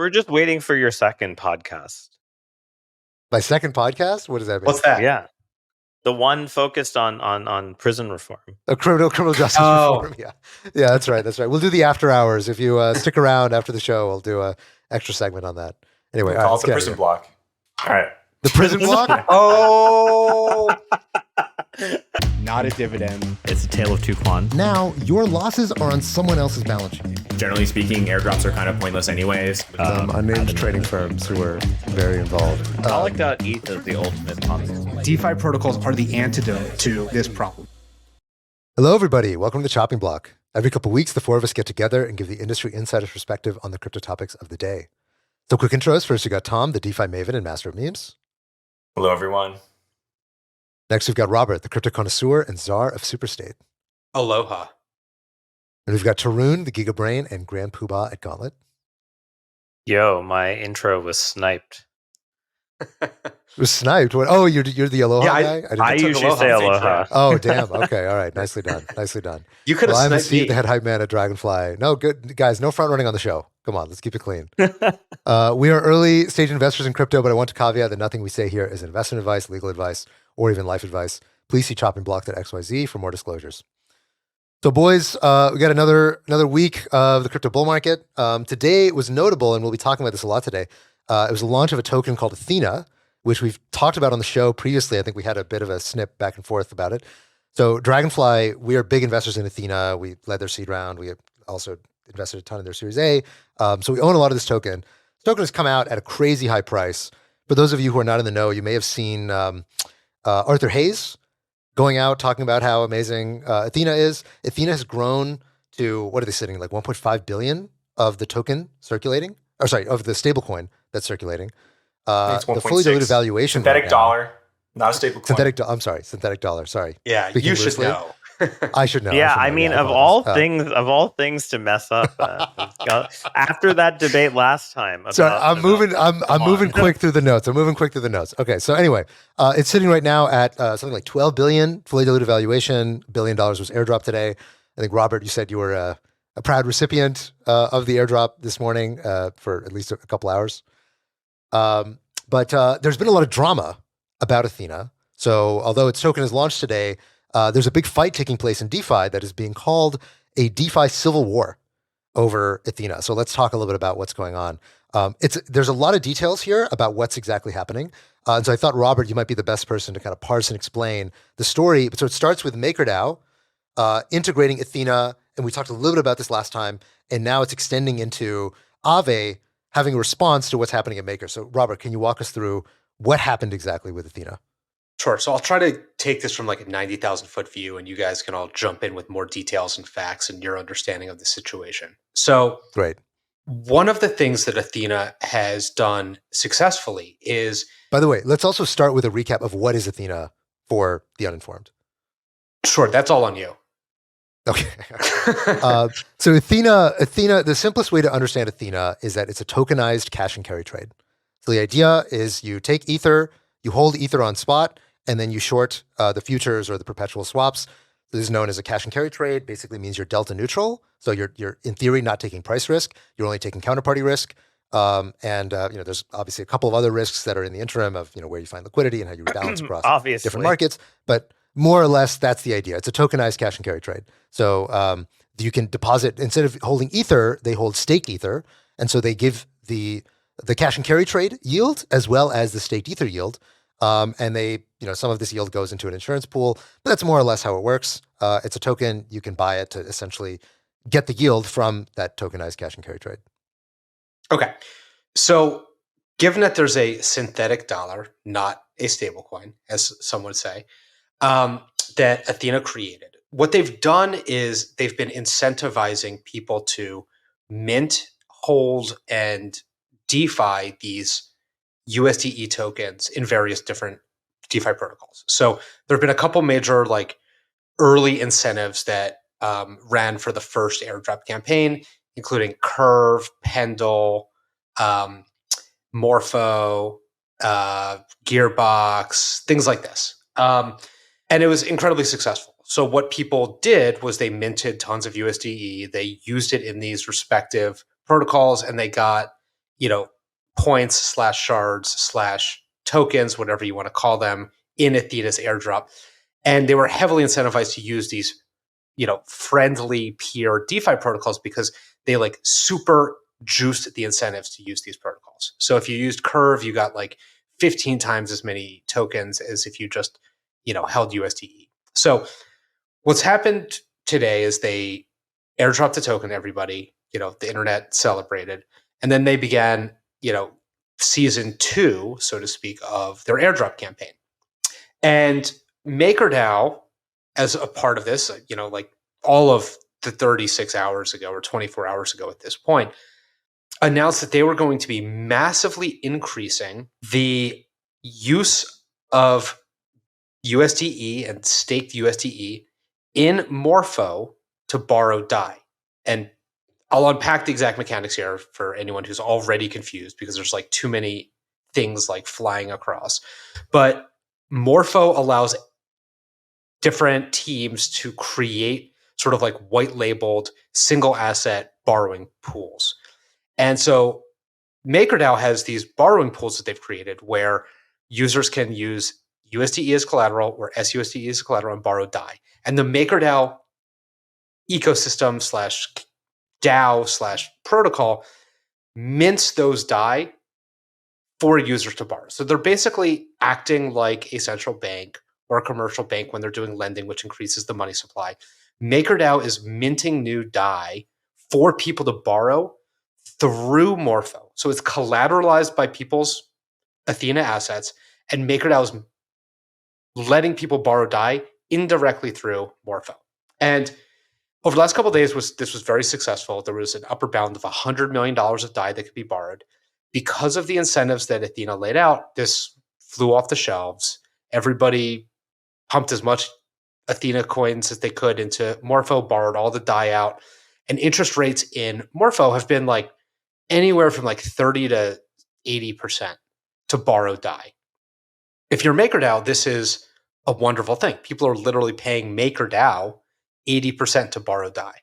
We're just waiting for your second podcast. My second podcast? What does that mean? What's that? Yeah. The one focused on prison reform. Criminal justice reform. Yeah, that's right. We'll do the after hours. If you stick around after the show, we'll do a extra segment on that. Anyway, call it the prison block. All right. The prison block? Oh. Not a dividend. It's a tale of two clans. Now, your losses are on someone else's balance sheet. Generally speaking, airdrops are kind of pointless anyways. Unnamed trading firms who are very involved. Alec.eth is the ultimate concept. DeFi protocols are the antidote to this problem. Hello, everybody. Welcome to the Chopping Block. Every couple weeks, the four of us get together and give the industry insider's perspective on the crypto topics of the day. So quick intros. First, we got Tom, the DeFi maven and master of memes. Hello, everyone. Next, we've got Robert, the crypto connoisseur and czar of Superstate. Aloha. And we've got Tarun, the Giga Brain and Grand Poobah at Gauntlet. Yo, my intro was sniped. It was sniped. What? Oh, you're the Aloha guy? I usually say Aloha. Oh, damn. Okay. All right. Nicely done. You could have I'm sniped Steve, me. the head hype man at Dragonfly. No, good. Guys, no front running on the show. Come on, let's keep it clean. We are early stage investors in crypto, but I want to caveat that nothing we say here is investment advice, legal advice, or even life advice. Please see choppingblock.xyz for more disclosures. So boys, we got another week of the crypto bull market. Today was notable, and we'll be talking about this a lot today. It was the launch of a token called Ethena, which we've talked about on the show previously. I think we had a bit of a snip back and forth about it. So Dragonfly, we are big investors in Ethena. We led their seed round. We also invested a ton in their Series A. So we own a lot of this token. This token has come out at a crazy high price. For those of you who are not in the know, you may have seen Arthur Hayes going out talking about how amazing Ethena is. Ethena has grown to, what are they sitting, like 1.5 billion of the token circulating? Or sorry, of the stablecoin that's circulating. It's the fully diluted valuation. Synthetic dollar, not a stable coin. Synthetic dollar. Sorry. Yeah, Speaking you should loosely. know. I should know. Yeah, I mean, of all things to mess up after that debate last time. Sorry, I'm moving quick through the notes. Okay, so anyway, it's sitting right now at something like 12 billion fully diluted valuation. $1 billion was airdrop today. I think Robert, you said you were a proud recipient of the airdrop this morning for at least a couple hours. But there's been a lot of drama about Ethena. So although its token is launched today, there's a big fight taking place in DeFi that is being called a DeFi civil war over Ethena. So let's talk a little bit about what's going on. There's a lot of details here about what's exactly happening. And so I thought, Robert, you might be the best person to kind of parse and explain the story. So it starts with MakerDAO integrating Ethena, and we talked a little bit about this last time, and now it's extending into AAVE having a response to what's happening at Maker. So Robert, can you walk us through what happened exactly with Ethena? Sure. So I'll try to take this from like a 90,000 foot view, and you guys can all jump in with more details and facts and your understanding of the situation. So Great. One of the things that Ethena has done successfully is... By the way, let's also start with a recap of what is Ethena for the uninformed. Sure. That's all on you. Okay. So Ethena, the simplest way to understand Ethena is that it's a tokenized cash and carry trade. So the idea is you take Ether, you hold Ether on spot, and then you short the futures or the perpetual swaps. This is known as a cash and carry trade. Basically means you're delta neutral. So you're in theory not taking price risk. You're only taking counterparty risk. There's obviously a couple of other risks that are in the interim of where you find liquidity and how you rebalance across different markets. But more or less, that's the idea. It's a tokenized cash and carry trade. So you can deposit, instead of holding Ether, they hold staked Ether. And so they give the cash and carry trade yield as well as the staked Ether yield. And they, some of this yield goes into an insurance pool, but that's more or less how it works. It's a token. You can buy it to essentially get the yield from that tokenized cash and carry trade. Okay. So given that there's a synthetic dollar, not a stable coin, as some would say, that Ethena created, what they've done is they've been incentivizing people to mint, hold, and DeFi these USDE tokens in various different DeFi protocols. So there have been a couple major early incentives that ran for the first airdrop campaign, including Curve, Pendle, Morpho, Gearbox, things like this. And it was incredibly successful. So what people did was they minted tons of USDE. They used it in these respective protocols, and they got points / shards / tokens, whatever you want to call them, in Athena's airdrop. And they were heavily incentivized to use these, friendly peer DeFi protocols because they like super juiced the incentives to use these protocols. So if you used Curve, you got like 15 times as many tokens as if you just, held USDE. So what's happened today is they airdropped a token to everybody, the internet celebrated, and then they began, season 2, so to speak, of their airdrop campaign. And MakerDAO, as a part of this, like all of the 36 hours ago or 24 hours ago at this point, announced that they were going to be massively increasing the use of USDE and staked USDE in Morpho to borrow DAI. And I'll unpack the exact mechanics here for anyone who's already confused because there's like too many things like flying across. But Morpho allows different teams to create sort of like white labeled single asset borrowing pools. And so MakerDAO has these borrowing pools that they've created where users can use USDE as collateral or SUSDE as collateral and borrow DAI. And the MakerDAO ecosystem / DAO / protocol mints those DAI for users to borrow. So they're basically acting like a central bank or a commercial bank when they're doing lending, which increases the money supply. MakerDAO is minting new DAI for people to borrow through Morpho. So it's collateralized by people's Ethena assets, and MakerDAO is letting people borrow DAI indirectly through Morpho. And over the last couple of days, this was very successful. There was an upper bound of $100 million of DAI that could be borrowed. Because of the incentives that Ethena laid out, this flew off the shelves. Everybody pumped as much Ethena coins as they could into Morpho, borrowed all the DAI out. And interest rates in Morpho have been like anywhere from like 30 to 80% to borrow DAI. If you're MakerDAO, this is a wonderful thing. People are literally paying MakerDAO 80% to borrow DAI,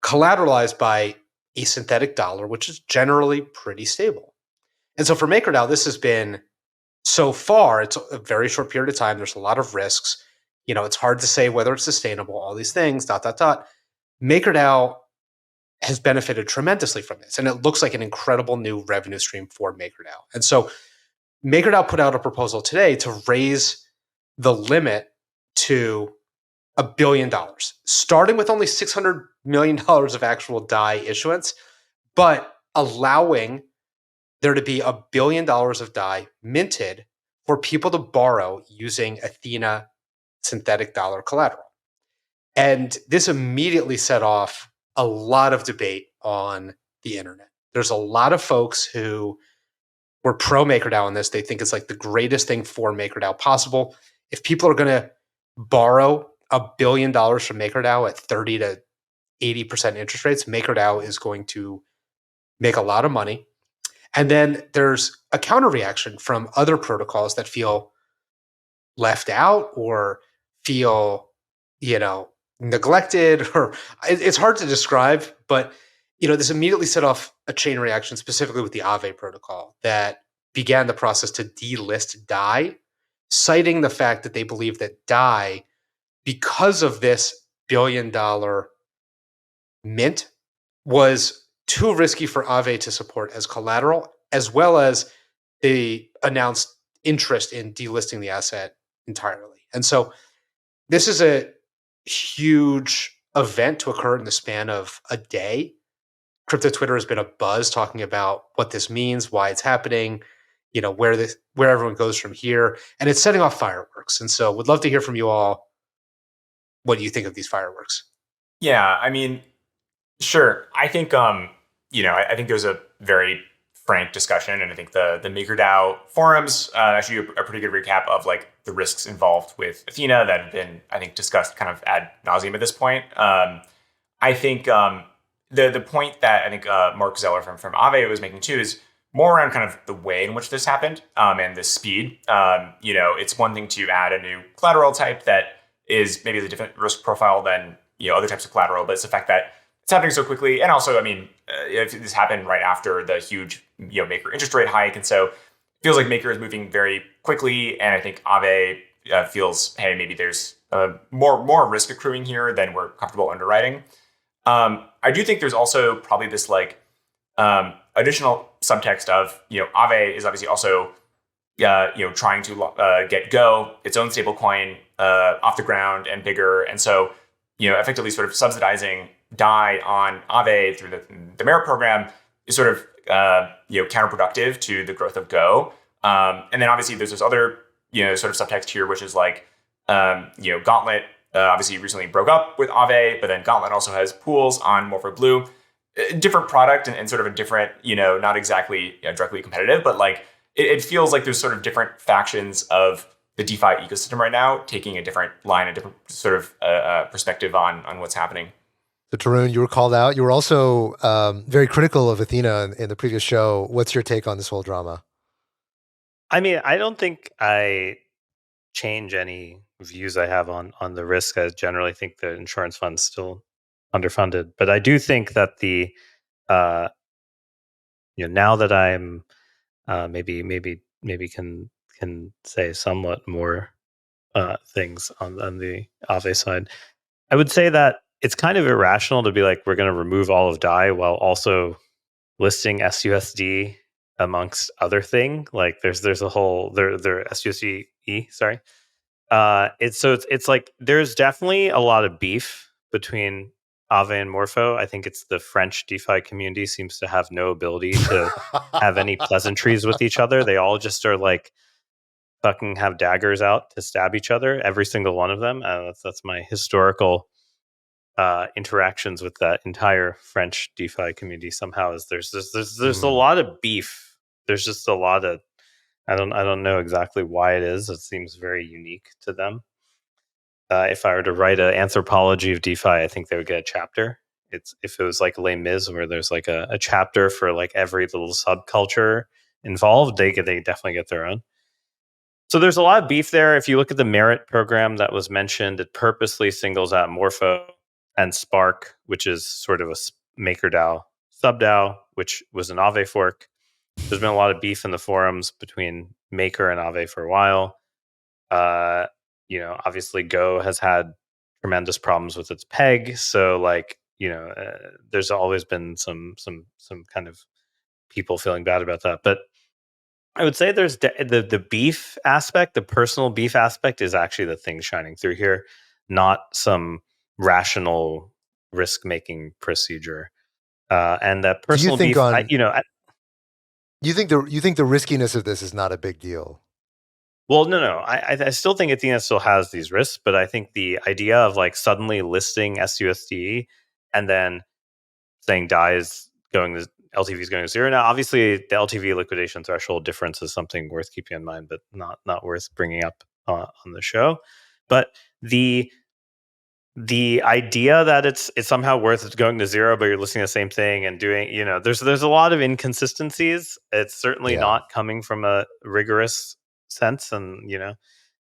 collateralized by a synthetic dollar, which is generally pretty stable. And so for MakerDAO, this has been, so far, it's a very short period of time. There's a lot of risks. It's hard to say whether it's sustainable, all these things, ... MakerDAO has benefited tremendously from this. And it looks like an incredible new revenue stream for MakerDAO. And so MakerDAO put out a proposal today to raise the limit to $1 billion, starting with only $600 million of actual DAI issuance, but allowing there to be $1 billion of DAI minted for people to borrow using Ethena synthetic dollar collateral. And this immediately set off a lot of debate on the internet. There's a lot of folks who were pro MakerDAO on this. They think it's like the greatest thing for MakerDAO possible. If people are going to borrow $1 billion from MakerDAO at 30 to 80% interest rates, MakerDAO is going to make a lot of money. And then there's a counter reaction from other protocols that feel left out or feel, neglected, or it's hard to describe, but this immediately set off a chain reaction, specifically with the AAVE protocol that began the process to delist DAI, citing the fact that they believe that DAI, because of this $1 billion mint, was too risky for AAVE to support as collateral, as well as they announced interest in delisting the asset entirely. And so this is a huge event to occur in the span of a day. Crypto Twitter has been a buzz talking about what this means, why it's happening, where everyone goes from here, and it's setting off fireworks. And so would love to hear from you all. What do you think of these fireworks? Yeah, I mean, sure. I think, I think there's a very frank discussion, and I think the MakerDAO forums actually a pretty good recap of like the risks involved with Ethena that have been, I think, discussed kind of ad nauseum at this point. I think the point that I think Mark Zeller from AAVE was making too is more around kind of the way in which this happened and the speed. It's one thing to add a new collateral type that is maybe a different risk profile than other types of collateral, but it's the fact that it's happening so quickly. And also, I mean, if this happened right after the huge Maker interest rate hike, and so it feels like Maker is moving very quickly, and I think Aave feels, hey, maybe there's more risk accruing here than we're comfortable underwriting. I do think there's also probably this like additional subtext of Aave is obviously also trying to get Go, its own stablecoin, off the ground and bigger, and so effectively sort of subsidizing DAI on Aave through the merit program is sort of counterproductive to the growth of Go. And then obviously there's this other sort of subtext here, which is like Gauntlet obviously recently broke up with Aave, but then Gauntlet also has pools on Morpho Blue, different product and sort of a different not exactly directly competitive, but like it feels like there's sort of different factions of the DeFi ecosystem right now taking a different line, a different sort of perspective on what's happening. So Tarun, you were called out. You were also very critical of Ethena in the previous show. What's your take on this whole drama? I mean, I don't think I change any views I have on the risk. I generally think the insurance fund's still underfunded, but I do think that the now that I'm maybe can say somewhat more things on the Aave side. I would say that it's kind of irrational to be like, we're going to remove all of DAI while also listing SUSD amongst other thing. Like there's a whole there SUSDE, sorry. It's like there's definitely a lot of beef between Aave and Morpho. I think it's the French DeFi community seems to have no ability to have any pleasantries with each other. They all just are like fucking have daggers out to stab each other, every single one of them. That's my historical interactions with that entire French DeFi community. Somehow is there's a lot of beef. There's just a lot of I don't know exactly why it is. It seems very unique to them. If I were to write an anthropology of DeFi, I think they would get a chapter. It's if it was like Les Mis, where there's like a chapter for like every little subculture involved, they definitely get their own. So there's a lot of beef there. If you look at the merit program that was mentioned, it purposely singles out Morpho and Spark, which is sort of a MakerDAO sub-DAO, which was an Aave fork. There's been a lot of beef in the forums between Maker and Aave for a while. Obviously Go has had tremendous problems with its peg. So like, there's always been some kind of people feeling bad about that. But I would say there's the beef aspect, the personal beef aspect is actually the thing shining through here, not some rational risk-making procedure. And that personal beef, you think the riskiness of this is not a big deal? Well, no. I still think Ethena still has these risks, but I think the idea of like suddenly listing SUSD and then saying DAI is going to LTV is going to zero. Now, obviously, the LTV liquidation threshold difference is something worth keeping in mind, but not worth bringing up on the show. But the idea that it's somehow worth going to zero, but you're listing the same thing and doing, there's a lot of inconsistencies. It's certainly not coming from a rigorous sense, and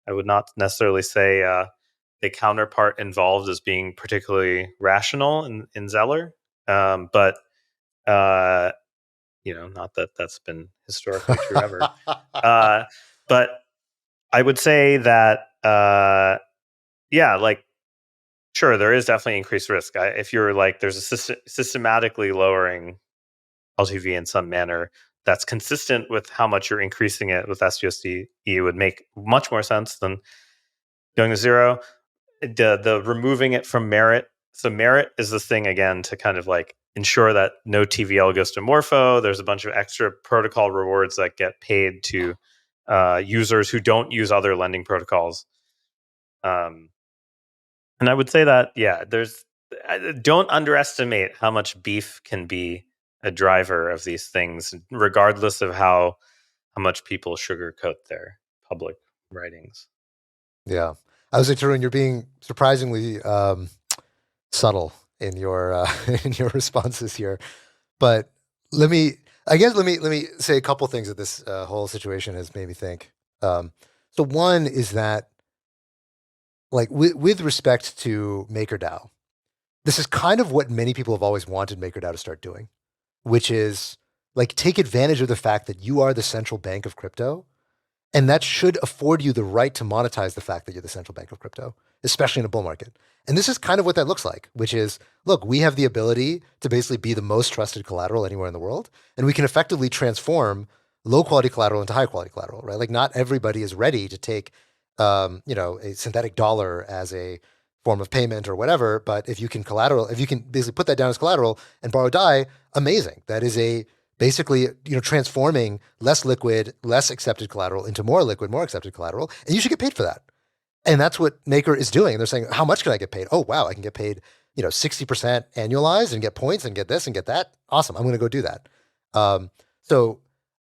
I would not necessarily say the counterpart involved as being particularly rational in Zeller, but not that that's been historically true ever. But I would say that sure, there is definitely increased risk. If you're like, there's a systematically lowering LTV in some manner that's consistent with how much you're increasing it with SUSD, it would make much more sense than going to zero. The removing it from merit. So merit is this thing again to kind of like ensure that no TVL goes to Morpho. There's a bunch of extra protocol rewards that get paid to users who don't use other lending protocols. And I would say that, don't underestimate how much beef can be a driver of these things, regardless of how much people sugarcoat their public writings. Yeah. I would say, Tarun, you're being surprisingly subtle in your responses here. But let me say a couple things that this whole situation has made me think. So one is that, like with respect to MakerDAO, this is kind of what many people have always wanted MakerDAO to start doing. which is like take advantage of the fact that you are the central bank of crypto. And that should afford you the right to monetize the fact that you're the central bank of crypto, especially in a bull market. And this is kind of what that looks like, which is, look, we have the ability to basically be the most trusted collateral anywhere in the world. And we can effectively transform low quality collateral into high quality collateral, right? Like not everybody is ready to take, a synthetic dollar as a form of payment or whatever. But if you can basically put that down as collateral and borrow DAI, amazing. That is basically transforming less liquid, less accepted collateral into more liquid, more accepted collateral, and you should get paid for that. And that's what Maker is doing. And they're saying, how much can I get paid? Oh, wow, I can get paid 60% annualized and get points and get this and get that. Awesome, I'm going to go do that. So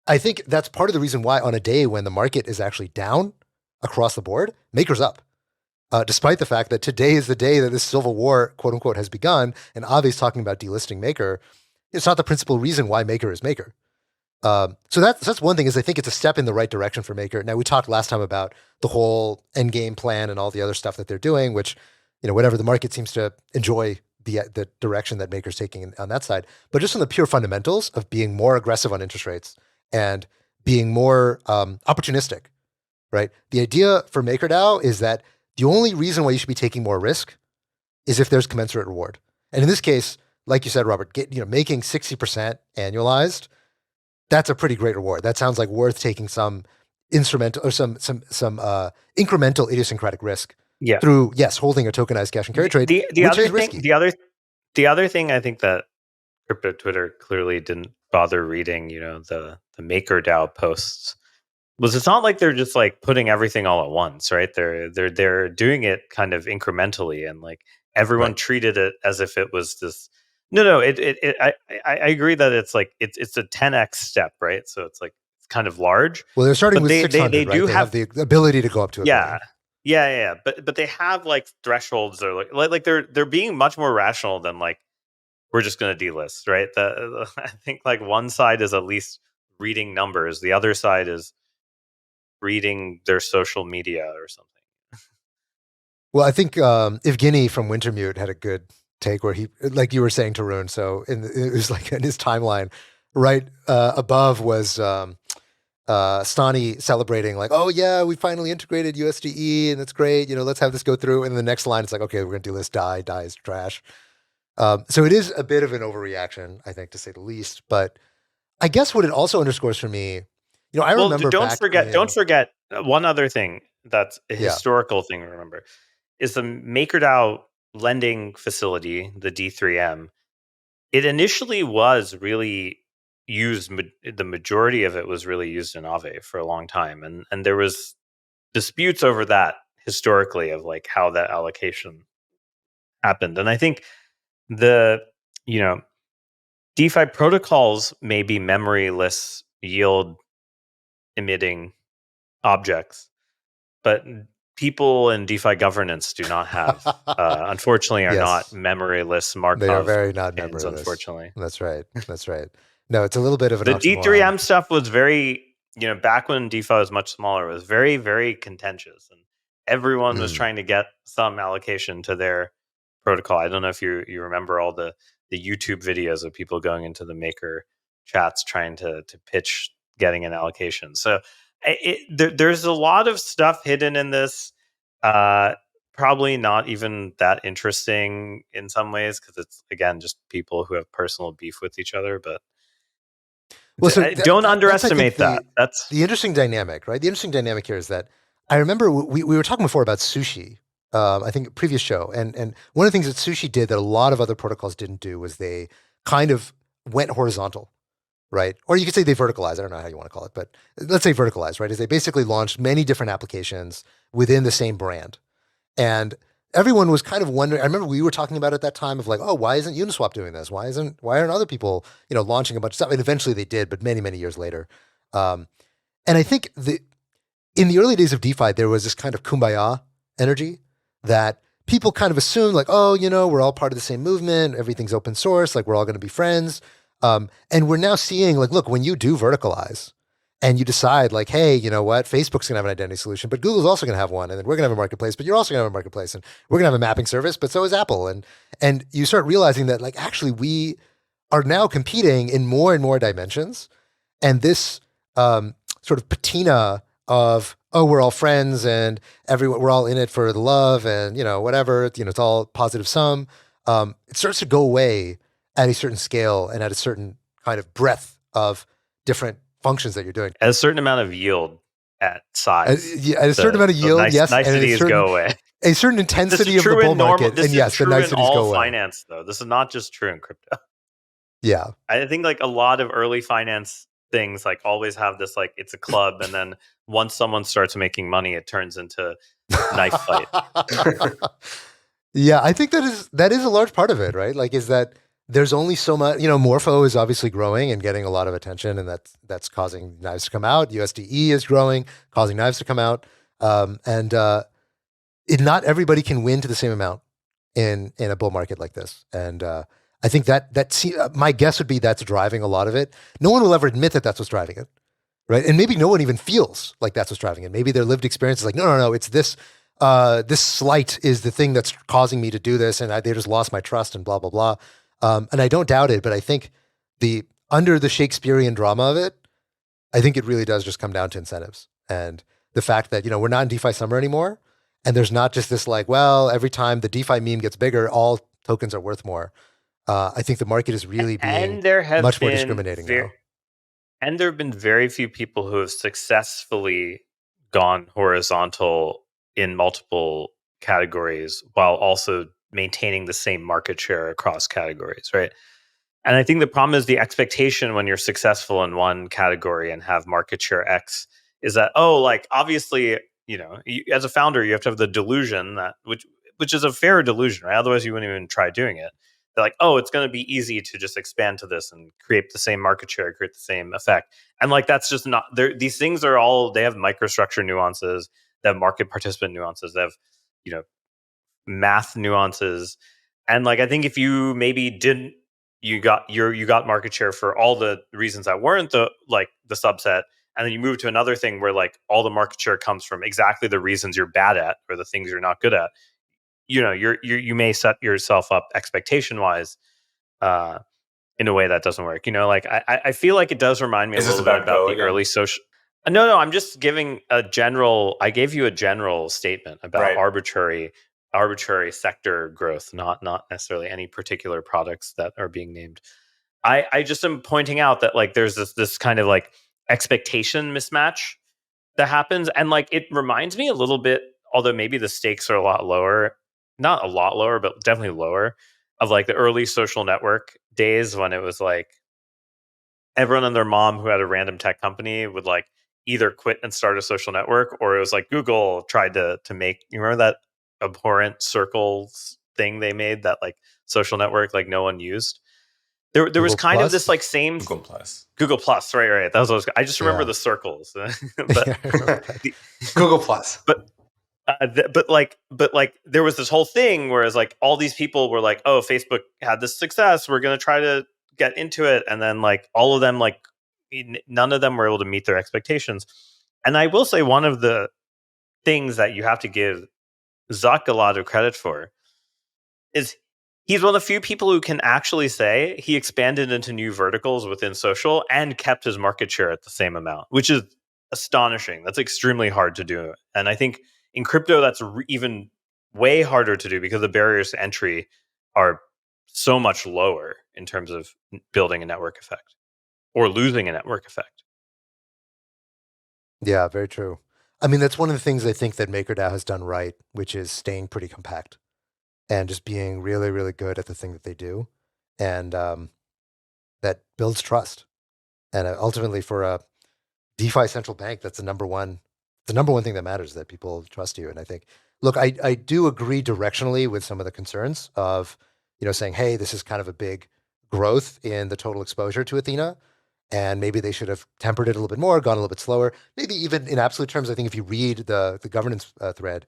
I think that's part of the reason why on a day when the market is actually down across the board, Maker's up. Despite the fact that today is the day that this civil war, quote unquote, has begun, and Avi's talking about delisting Maker, it's not the principal reason why Maker is Maker. So that's one thing is I think it's a step in the right direction for Maker. Now we talked last time about the whole end game plan and all the other stuff that they're doing, which, whatever the market seems to enjoy the direction that Maker's taking on that side. But just on the pure fundamentals of being more aggressive on interest rates and being more opportunistic, right? The idea for MakerDAO is that the only reason why you should be taking more risk is if there's commensurate reward. And in this case, like you said, Robert, making 60% annualized, that's a pretty great reward. That sounds like worth taking some instrumental or some incremental idiosyncratic risk through, yes, holding a tokenized cash and carry trade, which is risky. The other thing I think that crypto Twitter clearly didn't bother reading, the MakerDAO posts, was it's not like they're just like putting everything all at once, right? They're doing it kind of incrementally, and like everyone treated it as if it was this. No. I agree that it's like it's a 10x step, right? So it's like it's kind of large. Well, they're starting with 600. They do have the ability to go up to a billion. Yeah. But they have like thresholds. Or like they're being much more rational than like we're just going to delist, right? I think like one side is at least reading numbers, the other side is reading their social media or something. Well, I think Evgeny from Wintermute had a good take where he, like you were saying, Tarun. So it was like in his timeline, right above was Stani celebrating like, oh yeah, we finally integrated USDE and it's great. Let's have this go through. And the next line, it's like, okay, we're going to delist DAI. DAI is trash. So it is a bit of an overreaction, I think, to say the least. But I guess what it also underscores for me, I remember. Don't forget one other thing that's a historical thing to remember is the MakerDAO lending facility, the D3M. It initially was really used. The majority of it was really used in AAVE for a long time, and there was disputes over that historically of like how that allocation happened. And I think the DeFi protocols may be memoryless yield emitting objects, but people in DeFi governance do not have, unfortunately, are not memoryless Markov. They are very not memoryless. Unfortunately, that's right. No, it's a little bit of an the oxymoron. D3M stuff was very, back when DeFi was much smaller, it was very, very contentious, and everyone was trying to get some allocation to their protocol. I don't know if you remember all the YouTube videos of people going into the Maker chats trying to pitch getting an allocation. So there's a lot of stuff hidden in this. Probably not even that interesting in some ways because it's again just people who have personal beef with each other. But don't underestimate that. That's the interesting dynamic, right? The interesting dynamic here is that I remember we were talking before about sushi. I think previous show, and one of the things that sushi did that a lot of other protocols didn't do was they kind of went horizontal. Right? Or you could say they verticalized. I don't know how you want to call it, but let's say verticalized, right? Is they basically launched many different applications within the same brand. And everyone was kind of wondering, I remember we were talking about it at that time of like, oh, why isn't Uniswap doing this? Why aren't other people, launching a bunch of stuff? And eventually they did, but many, many years later. And I think in the early days of DeFi, there was this kind of Kumbaya energy that people kind of assumed like, oh, we're all part of the same movement. Everything's open source. Like we're all going to be friends. And we're now seeing like, look, when you do verticalize and you decide like, hey, you know what, Facebook's gonna have an identity solution, but Google's also gonna have one, and then we're gonna have a marketplace, but you're also gonna have a marketplace, and we're gonna have a mapping service, but so is Apple. And you start realizing that like, actually we are now competing in more and more dimensions. And this sort of patina of, oh, we're all friends and we're all in it for the love and, whatever, it's all positive sum. It starts to go away at a certain scale and at a certain kind of breadth of different functions that you're doing. At a certain amount of yield at size. At a certain amount of yield, yes. Niceties go away. A certain intensity of the bull market. And yes, the niceties go away. Finance, though. This is not just true in crypto. Yeah. I think like a lot of early finance things like always have this like it's a club, and then once someone starts making money, it turns into knife fight. Yeah, I think that is a large part of it, right? Like, is that there's only so much. Morpho is obviously growing and getting a lot of attention, and that's causing knives to come out. USDE is growing, causing knives to come out, and not everybody can win to the same amount in a bull market like this, and I think my guess would be that's driving a lot of it. No one will ever admit that that's what's driving it, right? And maybe no one even feels like that's what's driving it. Maybe their lived experience is like, no, it's this. This slight is the thing that's causing me to do this, and they just lost my trust and blah blah blah. And I don't doubt it, but I think under the Shakespearean drama of it, I think it really does just come down to incentives and the fact that we're not in DeFi summer anymore, and there's not just this like, well, every time the DeFi meme gets bigger, all tokens are worth more. I think the market is really being much more discriminating now. And there have been very few people who have successfully gone horizontal in multiple categories while also maintaining the same market share across categories, right? And I think the problem is the expectation when you're successful in one category and have market share X is that, obviously, as a founder, you have to have the delusion that, which is a fair delusion, right? Otherwise, you wouldn't even try doing it. They're like, oh, it's going to be easy to just expand to this and create the same market share, create the same effect. And that's just not there. These things are all, they have microstructure nuances, they have market participant nuances, they have, math nuances. And I think if you maybe you got market share for all the reasons that weren't the subset, and then you move to another thing where all the market share comes from exactly the reasons you're bad at or the things you're not good at. You may set yourself up expectation wise in a way that doesn't work. I feel like it does remind me a little bit about the early social. No, I'm just giving I gave you a general statement about arbitrary sector growth, not necessarily any particular products that are being named. I just am pointing out that there's this kind of expectation mismatch that happens, and it reminds me a little bit, although maybe the stakes are a lot lower. Not a lot lower, but definitely lower, of the early social network days when it was everyone and their mom who had a random tech company would either quit and start a social network, or it was Google tried to make, you remember that abhorrent circles thing they made, that social network no one used? There was kind of this same Google Plus. Right. That was I just remember the circles. But Google Plus. But there was this whole thing whereas all these people were oh, Facebook had this success, we're going to try to get into it, and then all of them none of them were able to meet their expectations. And I will say one of the things that you have to give Zuck a lot of credit for is he's one of the few people who can actually say he expanded into new verticals within social and kept his market share at the same amount, which is astonishing. That's extremely hard to do. And I think in crypto, that's even way harder to do because the barriers to entry are so much lower in terms of building a network effect or losing a network effect. Yeah, very true. I mean, that's one of the things I think that MakerDAO has done right, which is staying pretty compact and just being really, really good at the thing that they do. And that builds trust. And ultimately for a DeFi central bank, that's the number one thing that matters, that people trust you. And I think, look, I do agree directionally with some of the concerns of, saying, hey, this is kind of a big growth in the total exposure to Ethena. And maybe they should have tempered it a little bit more, gone a little bit slower. Maybe even in absolute terms, I think if you read the governance thread,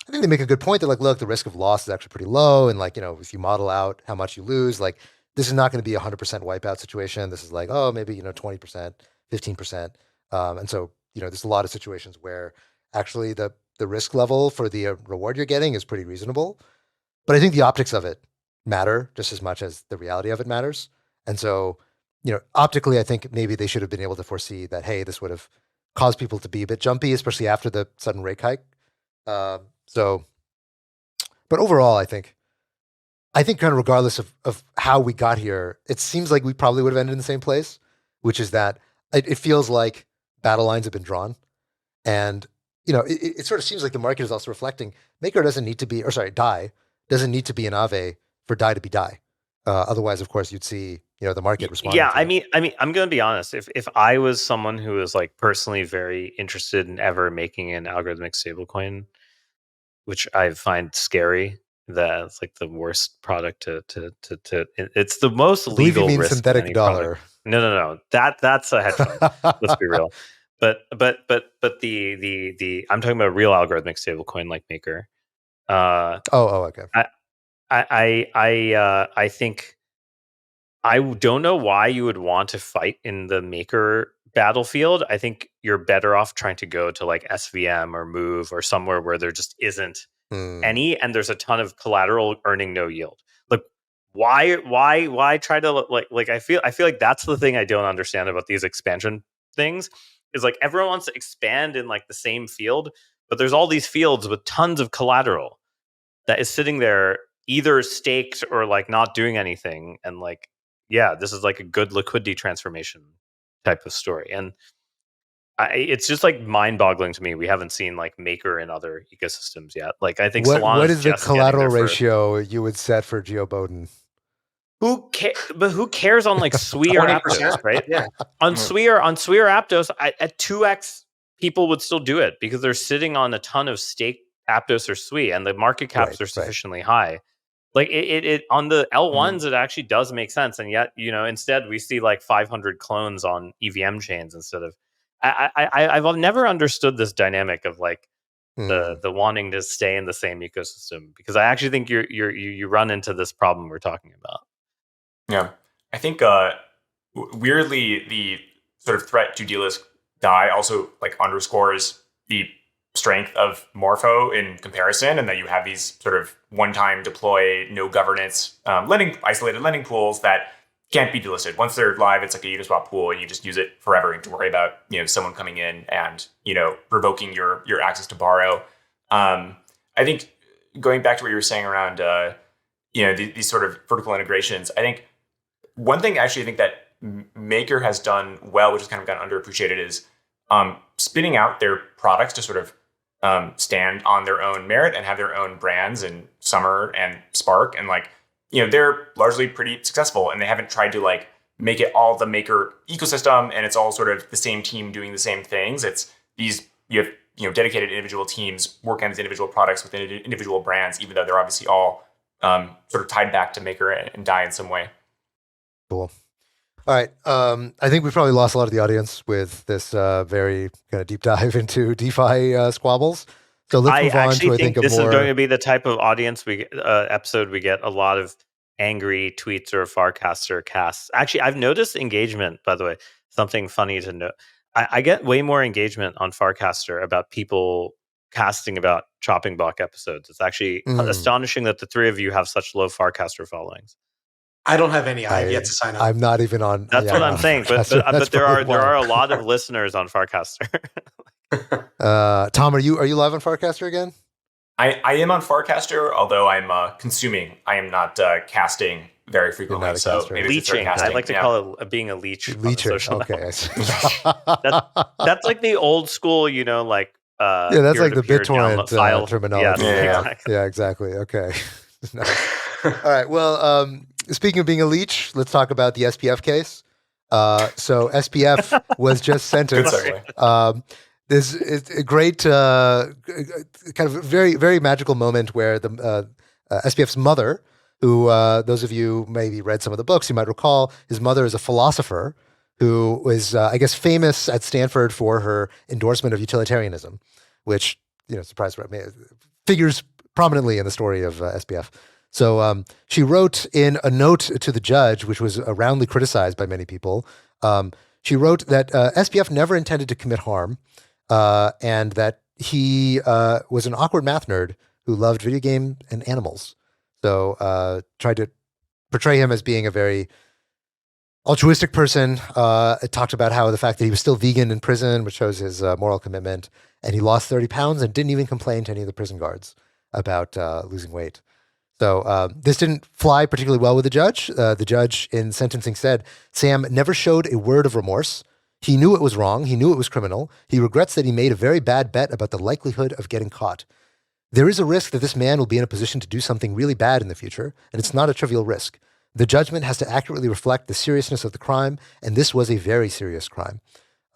I think they make a good point that look, the risk of loss is actually pretty low. And if you model out how much you lose, this is not going to be 100% wipeout situation. This is maybe, 20%, 15%. And so, there's a lot of situations where actually the risk level for the reward you're getting is pretty reasonable. But I think the optics of it matter just as much as the reality of it matters. And so, optically, I think maybe they should have been able to foresee that, hey, this would have caused people to be a bit jumpy, especially after the sudden rate hike. So, but overall, I think kind of regardless of how we got here, it seems like we probably would have ended in the same place, which is that it feels like battle lines have been drawn. And, it sort of seems like the market is also reflecting Maker doesn't need to be, or sorry, DAI doesn't need to be an AAVE for DAI to be DAI. Otherwise, of course, you'd see, the market responding. Yeah, to I it. mean, I'm going to be honest. If I was someone who was like personally very interested in ever making an algorithmic stablecoin, which I find scary, that it's like the worst product to it's the most I believe you legal mean risk of synthetic any dollar. product. No. That's a hedge fund. Let's be real. But the I'm talking about real algorithmic stablecoin like Maker. Okay. I think I don't know why you would want to fight in the Maker battlefield. I think you're better off trying to go to like SVM or Move or somewhere where there just isn't any, and there's a ton of collateral earning no yield. Like, why try to like? I feel like that's the thing I don't understand about these expansion things. Is like everyone wants to expand in like the same field, but there's all these fields with tons of collateral that is sitting there either staked or like not doing anything, and like, yeah, this is like a good liquidity transformation type of story. And it's just like mind-boggling to me. We haven't seen like Maker in other ecosystems yet. Like I think Solana What is is the just getting collateral there first. ratio you would set for Geo Bowden? But who cares on like Sui or 20%? Aptos, right? Yeah. On Sui or Aptos, at 2x, people would still do it because they're sitting on a ton of stake Aptos or Sui, and the market caps are sufficiently high. Like it on the L1s, it actually does make sense, and yet instead we see like 500 clones on EVM chains instead of. I've never understood this dynamic of like the wanting to stay in the same ecosystem, because I actually think you run into this problem we're talking about. Yeah, I think weirdly the sort of threat to delist DAI also like underscores the strength of Morpho in comparison, and that you have these sort of one-time deploy, no governance isolated lending pools that can't be delisted. Once they're live, it's like a Uniswap pool, and you just use it forever. You don't have to worry about someone coming in and revoking your access to borrow. I think going back to what you were saying around these sort of vertical integrations, I think one thing actually I think that Maker has done well, which has kind of gotten underappreciated, is spinning out their products to sort of stand on their own merit and have their own brands, and Summer and Spark, and like they're largely pretty successful, and they haven't tried to like make it all the Maker ecosystem and it's all sort of the same team doing the same things. It's these you have dedicated individual teams working on these individual products within individual brands, even though they're obviously all sort of tied back to Maker and DAI in some way. Cool. All right. I think we probably lost a lot of the audience with this very kind of deep dive into DeFi squabbles. So let's move on to, I think, this is going to be the type of audience episode we get a lot of angry tweets or Farcaster casts. Actually, I've noticed engagement, by the way, something funny to note. I get way more engagement on Farcaster about people casting about chopping block episodes. It's actually astonishing that the three of you have such low Farcaster followings. I don't have any. I've yet to sign up. I'm not even on. That's what I'm saying. But there are a lot of listeners on Farcaster. Tom, are you live on Farcaster again? I am on Farcaster, although I'm consuming. I am not casting very frequently. So maybe leeching. I'd like to call it being a leech. Leecher. Okay. That's like the old school, like that's like the BitTorrent file terminology. Yeah, exactly. Okay. Nice. All right. Well, speaking of being a leech, let's talk about the SBF case. So SBF was just sentenced. This is a great, kind of very, very magical moment where the SBF's mother, who those of you maybe read some of the books, you might recall, his mother is a philosopher who was, I guess, famous at Stanford for her endorsement of utilitarianism, which, surprise, figures prominently in the story of SBF. So she wrote in a note to the judge, which was roundly criticized by many people. She wrote that SBF never intended to commit harm, and that he was an awkward math nerd who loved video game and animals. So tried to portray him as being a very altruistic person. It talked about how the fact that he was still vegan in prison, which shows his moral commitment, and he lost 30 pounds and didn't even complain to any of the prison guards about losing weight. So this didn't fly particularly well with the judge. The judge in sentencing said, Sam never showed a word of remorse. He knew it was wrong. He knew it was criminal. He regrets that he made a very bad bet about the likelihood of getting caught. There is a risk that this man will be in a position to do something really bad in the future, and it's not a trivial risk. The judgment has to accurately reflect the seriousness of the crime, and this was a very serious crime.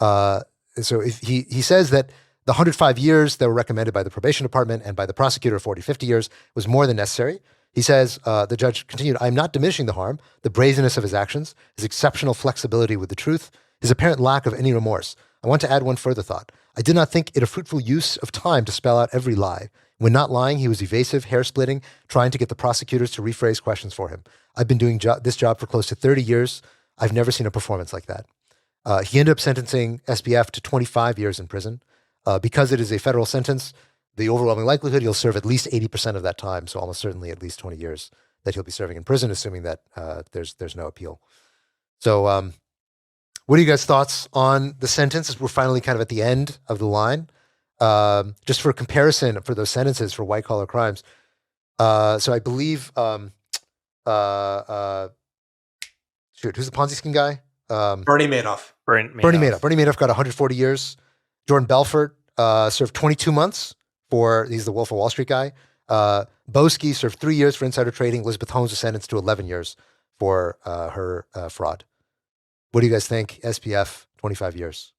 So if he says that the 105 years that were recommended by the probation department and by the prosecutor, 40, 50 years, was more than necessary. He says, the judge continued, I'm not diminishing the harm, the brazenness of his actions, his exceptional flexibility with the truth, his apparent lack of any remorse. I want to add one further thought. I did not think it a fruitful use of time to spell out every lie. When not lying, he was evasive, hair-splitting, trying to get the prosecutors to rephrase questions for him. I've been doing this job for close to 30 years. I've never seen a performance like that. He ended up sentencing SBF to 25 years in prison. Because it is a federal sentence, the overwhelming likelihood he'll serve at least 80% of that time, so almost certainly at least 20 years that he'll be serving in prison, assuming that there's no appeal. So what are you guys' thoughts on the sentence as we're finally kind of at the end of the line? Just for comparison for those sentences for white-collar crimes. So I believe, shoot, who's the Ponzi scheme guy? Bernie Madoff. Bernie Madoff. Bernie Madoff got 140 years. Jordan Belfort served 22 months he's the Wolf of Wall Street guy. Boesky served 3 years for insider trading. Elizabeth Holmes was sentenced to 11 years for her fraud. What do you guys think? SBF, 25 years.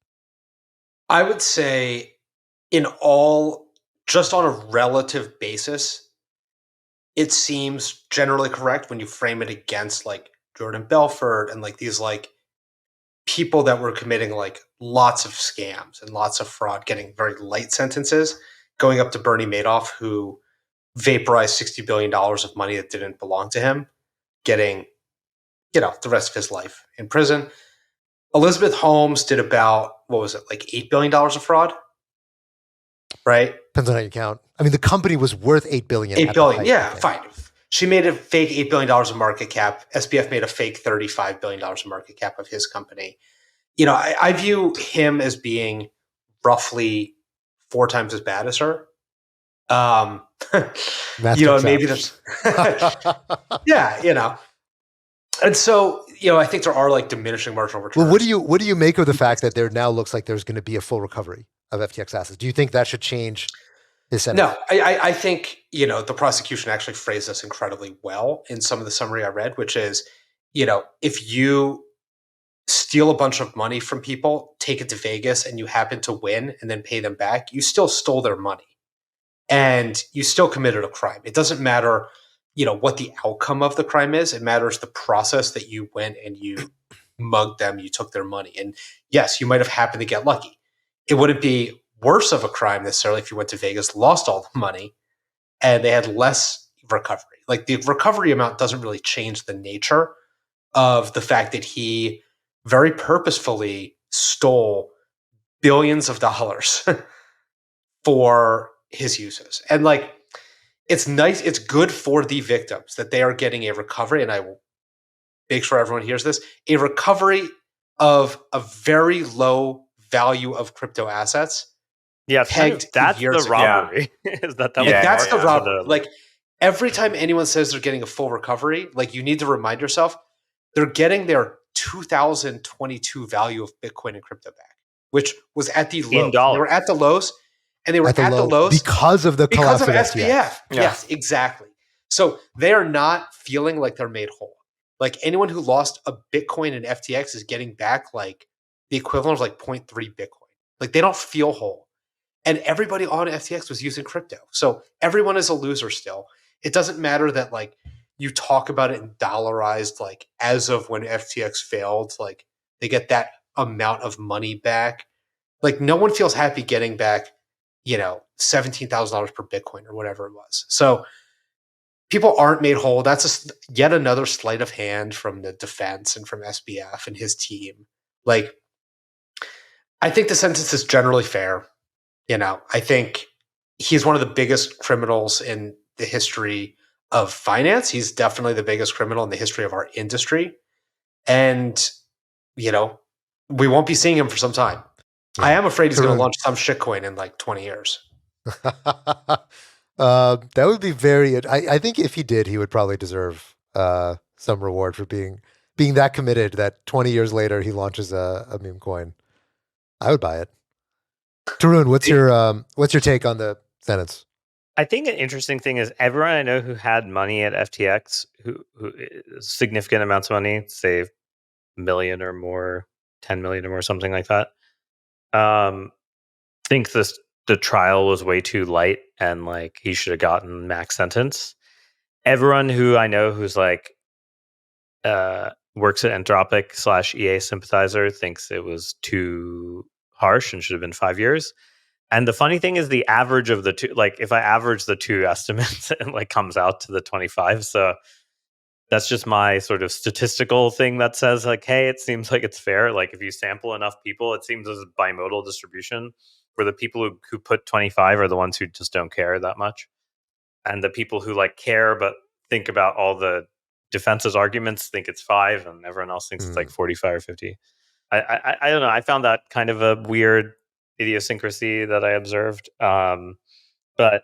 I would say just on a relative basis, it seems generally correct when you frame it against like Jordan Belfort and like these like people that were committing like lots of scams and lots of fraud, getting very light sentences, going up to Bernie Madoff, who vaporized $60 billion of money that didn't belong to him, getting, the rest of his life in prison. Elizabeth Holmes did about, what was it, like $8 billion of fraud? Right? Depends on how you count. I mean, the company was worth $8 billion. $8 billion, yeah, fine. She made a fake $8 billion of market cap. SBF made a fake $35 billion of market cap of his company. I view him as being roughly 4 times as bad as her. Maybe there's, yeah, And so, I think there are like diminishing marginal returns. Well, what do you make of the fact that there now looks like there's going to be a full recovery of FTX assets? Do you think that should change his sentence? No, I think, the prosecution actually phrased this incredibly well in some of the summary I read, which is, if you steal a bunch of money from people, take it to Vegas, and you happen to win and then pay them back, you still stole their money and you still committed a crime. It doesn't matter, what the outcome of the crime is. It matters the process that you went and you mugged them, you took their money. And yes, you might have happened to get lucky. It wouldn't be worse of a crime necessarily if you went to Vegas, lost all the money, and they had less recovery. Like the recovery amount doesn't really change the nature of the fact that he very purposefully stole billions of dollars for his uses. And like, it's nice, it's good for the victims that they are getting a recovery. And I will make sure everyone hears this, a recovery of a very low value of crypto assets. Yeah, that's the robbery. Is that that's the robbery. Like every time anyone says they're getting a full recovery, like you need to remind yourself, they're getting their 2022 value of Bitcoin and crypto back, which was at the lows. They were at the lows, and they were at the lows because of the collapse of SBF. Yeah. Yes, exactly. So they are not feeling like they're made whole. Like anyone who lost a Bitcoin in FTX is getting back like the equivalent of like 0.3 Bitcoin. Like they don't feel whole. And everybody on FTX was using crypto. So everyone is a loser still. It doesn't matter that like you talk about it in dollarized, like as of when FTX failed, like they get that amount of money back. Like no one feels happy getting back, $17,000 per Bitcoin or whatever it was. So people aren't made whole. That's yet another sleight of hand from the defense and from SBF and his team. Like, I think the sentence is generally fair. I think he's one of the biggest criminals in the history of finance. He's definitely the biggest criminal in the history of our industry. and we won't be seeing him for some time. Yeah. I am afraid he's going Tarun. to launch some shitcoin in like 20 years. That would be very. I think if he did, he would probably deserve some reward for being that committed. That 20 years later he launches a meme coin. I would buy it. Tarun, what's your take on the sentence? I think an interesting thing is everyone I know who had money at FTX, who significant amounts of money, say $1 million or more, 10 million or more, something like that, thinks the trial was way too light and like he should have gotten max sentence. Everyone who I know who's like works at Anthropic / EA sympathizer thinks it was too harsh and should have been 5 years. And the funny thing is the average of the two, like if I average the two estimates, it like comes out to the 25. So that's just my sort of statistical thing that says like, hey, it seems like it's fair. Like if you sample enough people, it seems as a bimodal distribution where the people who put 25 are the ones who just don't care that much. And the people who like care but think about all the defense's arguments think it's 5 and everyone else thinks it's like 45 or 50. I don't know. I found that kind of a weird idiosyncrasy that I observed. But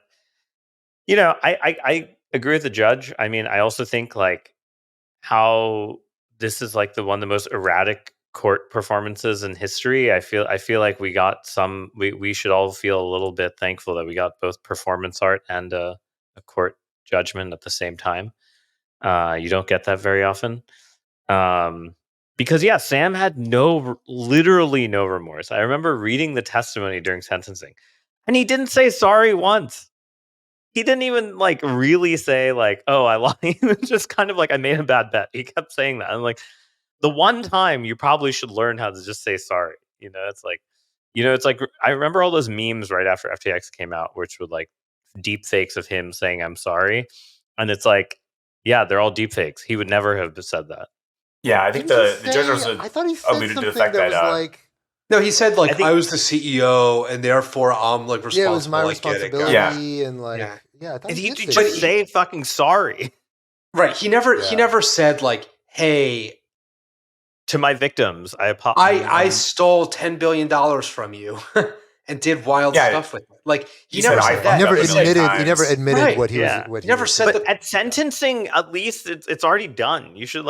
I agree with the judge. I mean, I also think like how this is like one of the most erratic court performances in history. I feel like we got we should all feel a little bit thankful that we got both performance art and a court judgment at the same time. You don't get that very often. Because Sam had literally no remorse. I remember reading the testimony during sentencing, and he didn't say sorry once. He didn't even like really say like, "Oh, I lied." He was just kind of like, "I made a bad bet." He kept saying that. I'm like, the one time you probably should learn how to just say sorry. It's like I remember all those memes right after FTX came out, which were like deep fakes of him saying "I'm sorry," and it's like, yeah, they're all deep fakes. He would never have said that. Yeah, I think the judge also I thought he said alluded to the something fact that that was like. No, he said like think- I was the CEO and therefore I'm like responsible. Yeah, it was my I get it, responsibility, guys. and like, I thought If he you did just say say fucking sorry Right. He never said like, hey, to my victims, I stole $10 billion from you and did wild stuff with it. Like he never said that. He never He said admitted. He never admitted Right. what he Yeah. was. What He never was said But at sentencing, at least it's already done. You should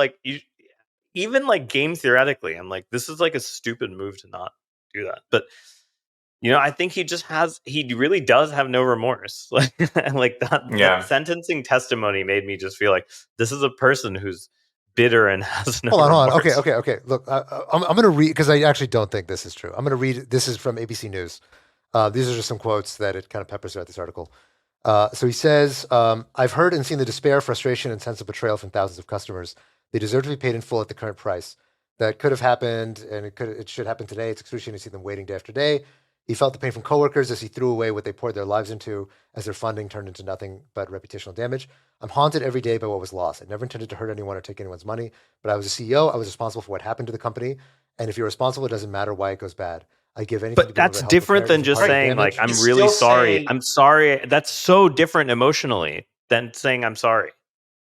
even like game theoretically, I'm like, this is like a stupid move to not do that. But I think he really does have no remorse. Like that sentencing testimony made me just feel like this is a person who's bitter and has no Hold on. remorse. Okay. Look, I'm going to read because I actually don't think this is true. I'm going to read. This is from ABC News. These are just some quotes that it kind of peppers throughout this article. So he says, I've heard and seen the despair, frustration, and sense of betrayal from thousands of customers. They deserve to be paid in full at the current price. That could have happened, and it should happen today. It's excruciating to see them waiting day after day. He felt the pain from coworkers as he threw away what they poured their lives into, as their funding turned into nothing but reputational damage. I'm haunted every day by what was lost. I never intended to hurt anyone or take anyone's money, but I was a CEO. I was responsible for what happened to the company. And if you're responsible, it doesn't matter why it goes bad. I give anything. But that's different than just saying like, I'm He's really still sorry. saying- I'm sorry. That's so different emotionally than saying I'm sorry.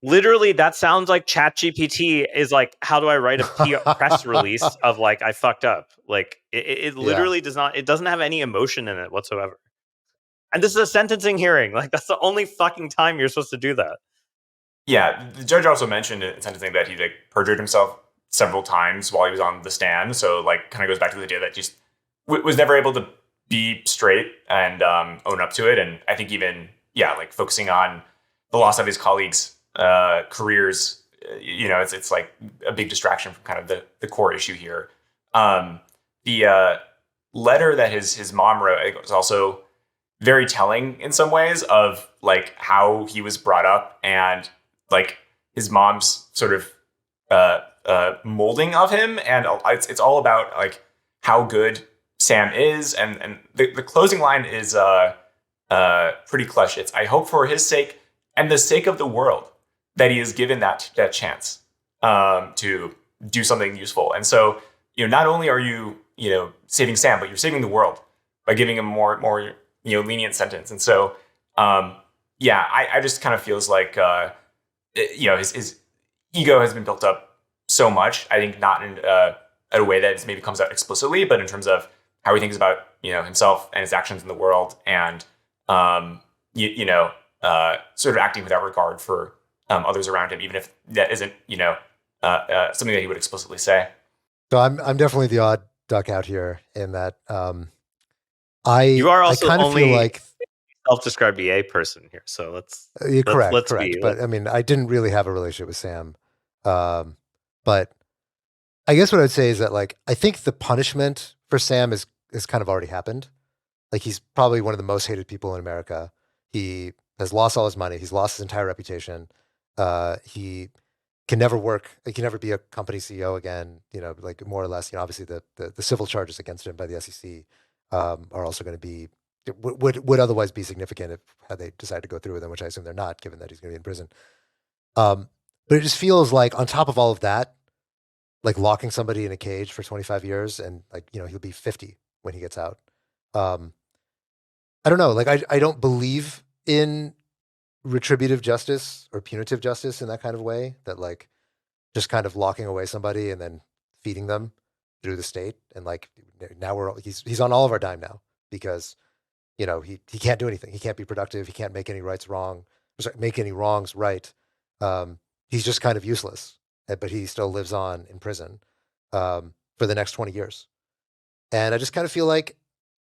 Literally, that sounds like ChatGPT is like, how do I write a press release of like, I fucked up? Like it literally does not, it doesn't have any emotion in it whatsoever. And this is a sentencing hearing. Like that's the only fucking time you're supposed to do that. Yeah, the judge also mentioned in sentencing that he like perjured himself several times while he was on the stand. So like kind of goes back to the idea that just was never able to be straight and own up to it. And I think even, like focusing on the loss of his colleagues' careers, it's like a big distraction from kind of the core issue here. The letter that his mom wrote, I think, was also very telling in some ways of like how he was brought up and like his mom's sort of molding of him. And it's all about like how good Sam is. And the closing line is pretty clutch. It's, I hope for his sake and the sake of the world that he is given that chance to do something useful. And so, not only are you, saving Sam, but you're saving the world by giving him more lenient sentence. And so, I just kind of feels like, his ego has been built up so much. I think not in a way that maybe comes out explicitly, but in terms of how he thinks about himself and his actions in the world, and sort of acting without regard for others around him, even if that isn't something that he would explicitly say. So I'm definitely the odd duck out here in that You are also I kind of only feel like self-described EA person here, so correct. Be, but I mean, I didn't really have a relationship with Sam, but I guess what I'd say is that like I think the punishment for Sam is kind of already happened. Like he's probably one of the most hated people in America. He has lost all his money. He's lost his entire reputation. He can never work. He can never be a company CEO again. Like more or less. Obviously the civil charges against him by the SEC are also going to be would otherwise be significant if had they decided to go through with them, which I assume they're not, given that he's going to be in prison. But it just feels like on top of all of that, like locking somebody in a cage for 25 years and like he'll be 50 when he gets out. I don't know. Like I don't believe in retributive justice or punitive justice in that kind of way, that like just kind of locking away somebody and then feeding them through the state. And like now he's on all of our dime now because, he can't do anything. He can't be productive. He can't make any make any wrongs right. He's just kind of useless, but he still lives on in prison for the next 20 years. And I just kind of feel like,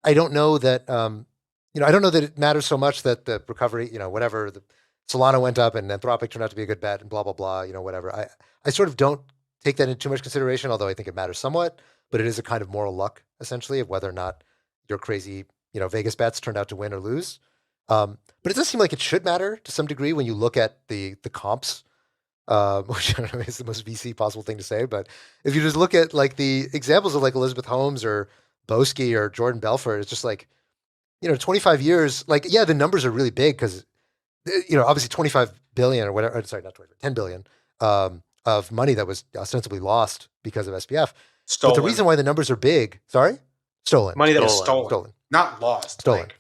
I don't know that, I don't know that it matters so much that the recovery, whatever, the Solana went up and Anthropic turned out to be a good bet and blah, blah, blah, whatever. I sort of don't take that into too much consideration, although I think it matters somewhat, but it is a kind of moral luck, essentially, of whether or not your crazy, Vegas bets turned out to win or lose. But it does seem like it should matter to some degree when you look at the comps, which I don't know is the most VC possible thing to say. But if you just look at like the examples of like Elizabeth Holmes or Boesky or Jordan Belfort, it's just like, 25 years, like, yeah, the numbers are really big because, obviously 25 billion or whatever, sorry, not 25, 10 billion of money that was ostensibly lost because of SBF. Stolen. But the reason why the numbers are big, stolen. Money that was stolen. Not lost. Stolen. Like,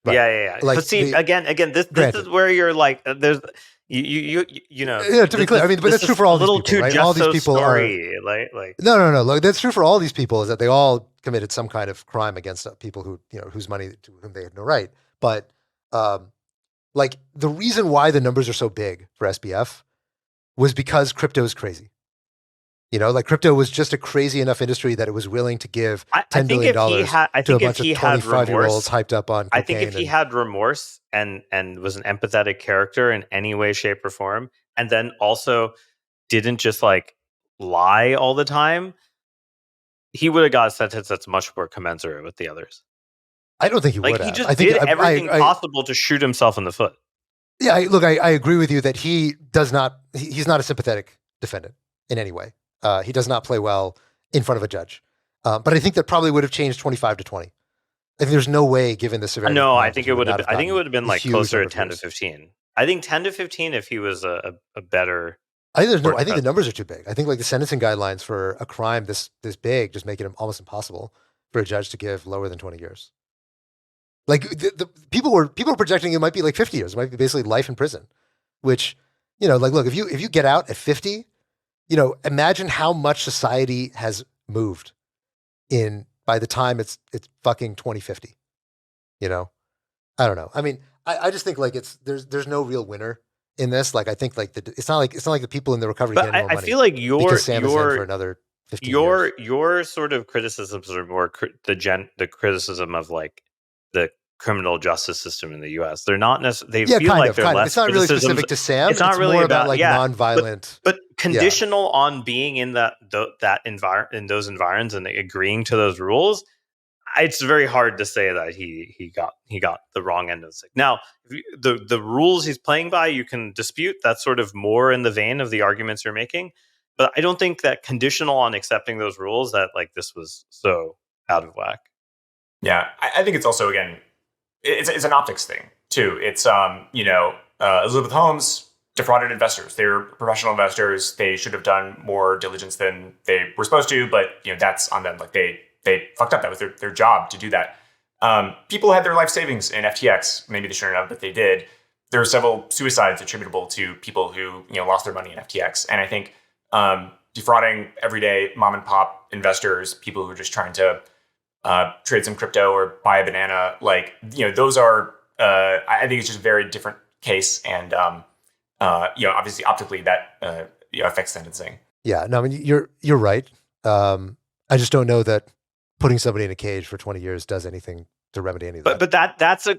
Right. Yeah. Like but see, again, this is where you're like, there's Yeah, to be clear, I mean, but that's true for all these people, right? All these people story, are like no. Look, that's true for all these people. Is that they all committed some kind of crime against people who whose money to whom they had no right. But like the reason why the numbers are so big for SBF was because crypto is crazy. Like crypto was just a crazy enough industry that it was willing to give $10 billion to a bunch of 25-year-olds hyped up on cocaine. I think if he had remorse and was an empathetic character in any way, shape, or form, and then also didn't just like lie all the time, he would have got a sentence that's much more commensurate with the others. I don't think he would have. He just did everything possible to shoot himself in the foot. Yeah, I agree with you that he does not. He's not a sympathetic defendant in any way. He does not play well in front of a judge. But I think that probably would have changed 25 to 20. I think there's no way, given the severity. No, I think it would have. I think it would have been like closer to 10 to years. 15. I think 10 to 15 if he was a better. I think the numbers are too big. I think like the sentencing guidelines for a crime this big just make it almost impossible for a judge to give lower than 20 years. Like the people were projecting it might be like 50 years. It might be basically life in prison, which like look, if you get out at 50. Imagine how much society has moved by the time it's fucking 2050. I don't know. I mean, I just think like there's no real winner in this. Like I think like it's not like the people in the recovery get more money. I feel like Sam is in for another 15 years. Your Your sort of criticisms are more the criticism of like the criminal justice system in the U.S. They're not necessarily. They feel like they're less. It's not really specific to Sam. It's not really more about like nonviolent. But conditional on being in that environment, in those environs, and agreeing to those rules, it's very hard to say that he got the wrong end of the stick. Now, the rules he's playing by, you can dispute. That's sort of more in the vein of the arguments you're making. But I don't think that conditional on accepting those rules that like this was so out of whack. Yeah, I think it's also again. It's an optics thing too. It's Elizabeth Holmes defrauded investors. They're professional investors. They should have done more diligence than they were supposed to. But that's on them. Like they fucked up. That was their job to do that. People had their life savings in FTX. Maybe they shouldn't have, but they did. There are several suicides attributable to people who lost their money in FTX. And I think defrauding everyday mom and pop investors, people who are just trying to trade some crypto or buy a banana. Like, those are, I think it's just a very different case. And, obviously optically that, affects sentencing. Yeah, no, I mean, you're right. I just don't know that putting somebody in a cage for 20 years does anything to remedy any of that. But that's a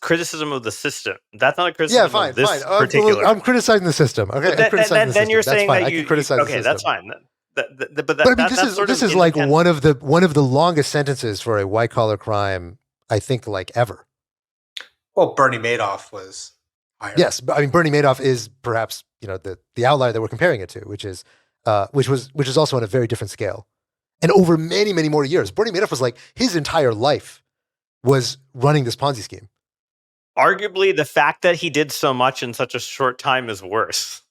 criticism of the system. That's not a criticism fine, of this fine. particular. I'm criticizing the system. Okay, Then you're saying fine. that I can criticize the okay, system. that's fine. But I mean, this is like one of the longest sentences for a white collar crime, I think, like ever. Well, Bernie Madoff was higher. Yes, but I mean, Bernie Madoff is perhaps the outlier that we're comparing it to, which is also on a very different scale, and over many more years. Bernie Madoff was like his entire life was running this Ponzi scheme. Arguably, the fact that he did so much in such a short time is worse.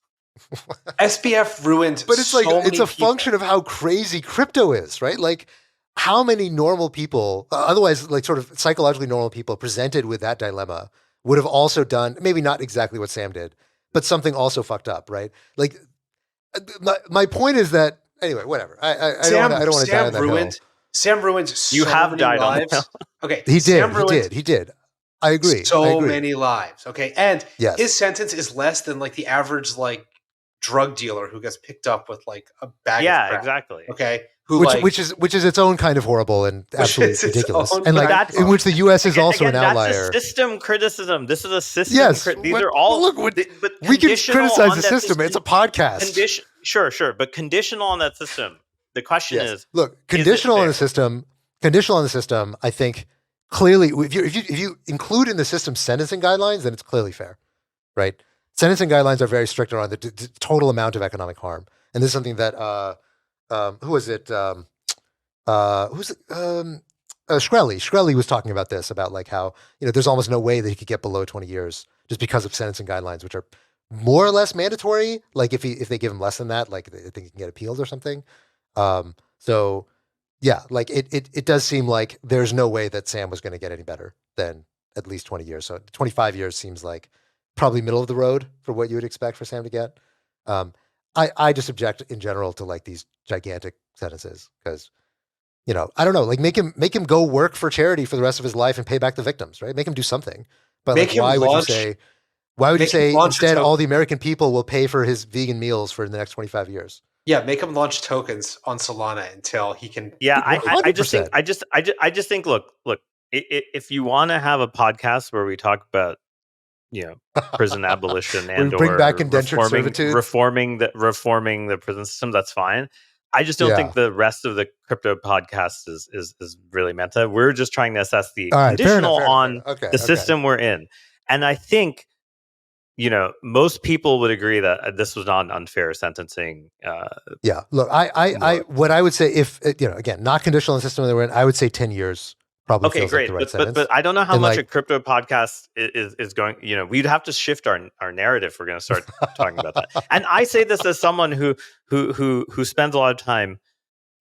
SBF ruined, but it's so like it's many a function of how crazy crypto is, right? Like, how many normal people, otherwise like sort of psychologically normal people, presented with that dilemma would have also done maybe not exactly what Sam did, but something also fucked up, right? Like, my point is that anyway, whatever. I don't want to die on that hill. Sam ruined so You have many died lives. on Okay, He did. I agree. So many lives. Okay, and Yes. his sentence is less than like the average like drug dealer who gets picked up with like a bag. Yeah, of crap, exactly. Okay, which is its own kind of horrible and absolutely ridiculous, and like in which the U.S. is also an outlier. That's a system criticism. This is a system. Yes, these are all. But we can criticize the system. It's a podcast. Sure, but conditional on that system. The question is, look, conditional on the system. Conditional on the system. I think clearly, if you include in the system sentencing guidelines, then it's clearly fair, right? Sentencing guidelines are very strict on the total amount of economic harm, and this is something that who was it? Who's it? Shkreli was talking about this, about like how there's almost no way that he could get below 20 years just because of sentencing guidelines, which are more or less mandatory. Like if they give him less than that, like I think he can get appealed or something. So yeah, like it does seem like there's no way that Sam was going to get any better than at least 20 years. So 25 years seems like probably middle of the road for what you would expect for Sam to get. I just object in general to like these gigantic sentences because, I don't know, like make him go work for charity for the rest of his life and pay back the victims, right? Make him do something. But like, why would you say instead all the American people will pay for his vegan meals for the next 25 years? Yeah, make him launch tokens on Solana until he can. Yeah, I just think. Look. If you want to have a podcast where we talk about, prison abolition and bring back indentured servitude, reforming the prison system, that's fine. I just don't think the rest of the crypto podcast is really meant to. We're just trying to assess the conditional on the system we're in, and I think. Most people would agree that this was not an unfair sentencing. Yeah. Look, I what I would say if again, not conditional on the system that we're in, I would say 10 years probably. Okay, feels great. Like the right but I don't know how and much a crypto podcast is going. We'd have to shift our narrative if we're going to start talking about that. And I say this as someone who spends a lot of time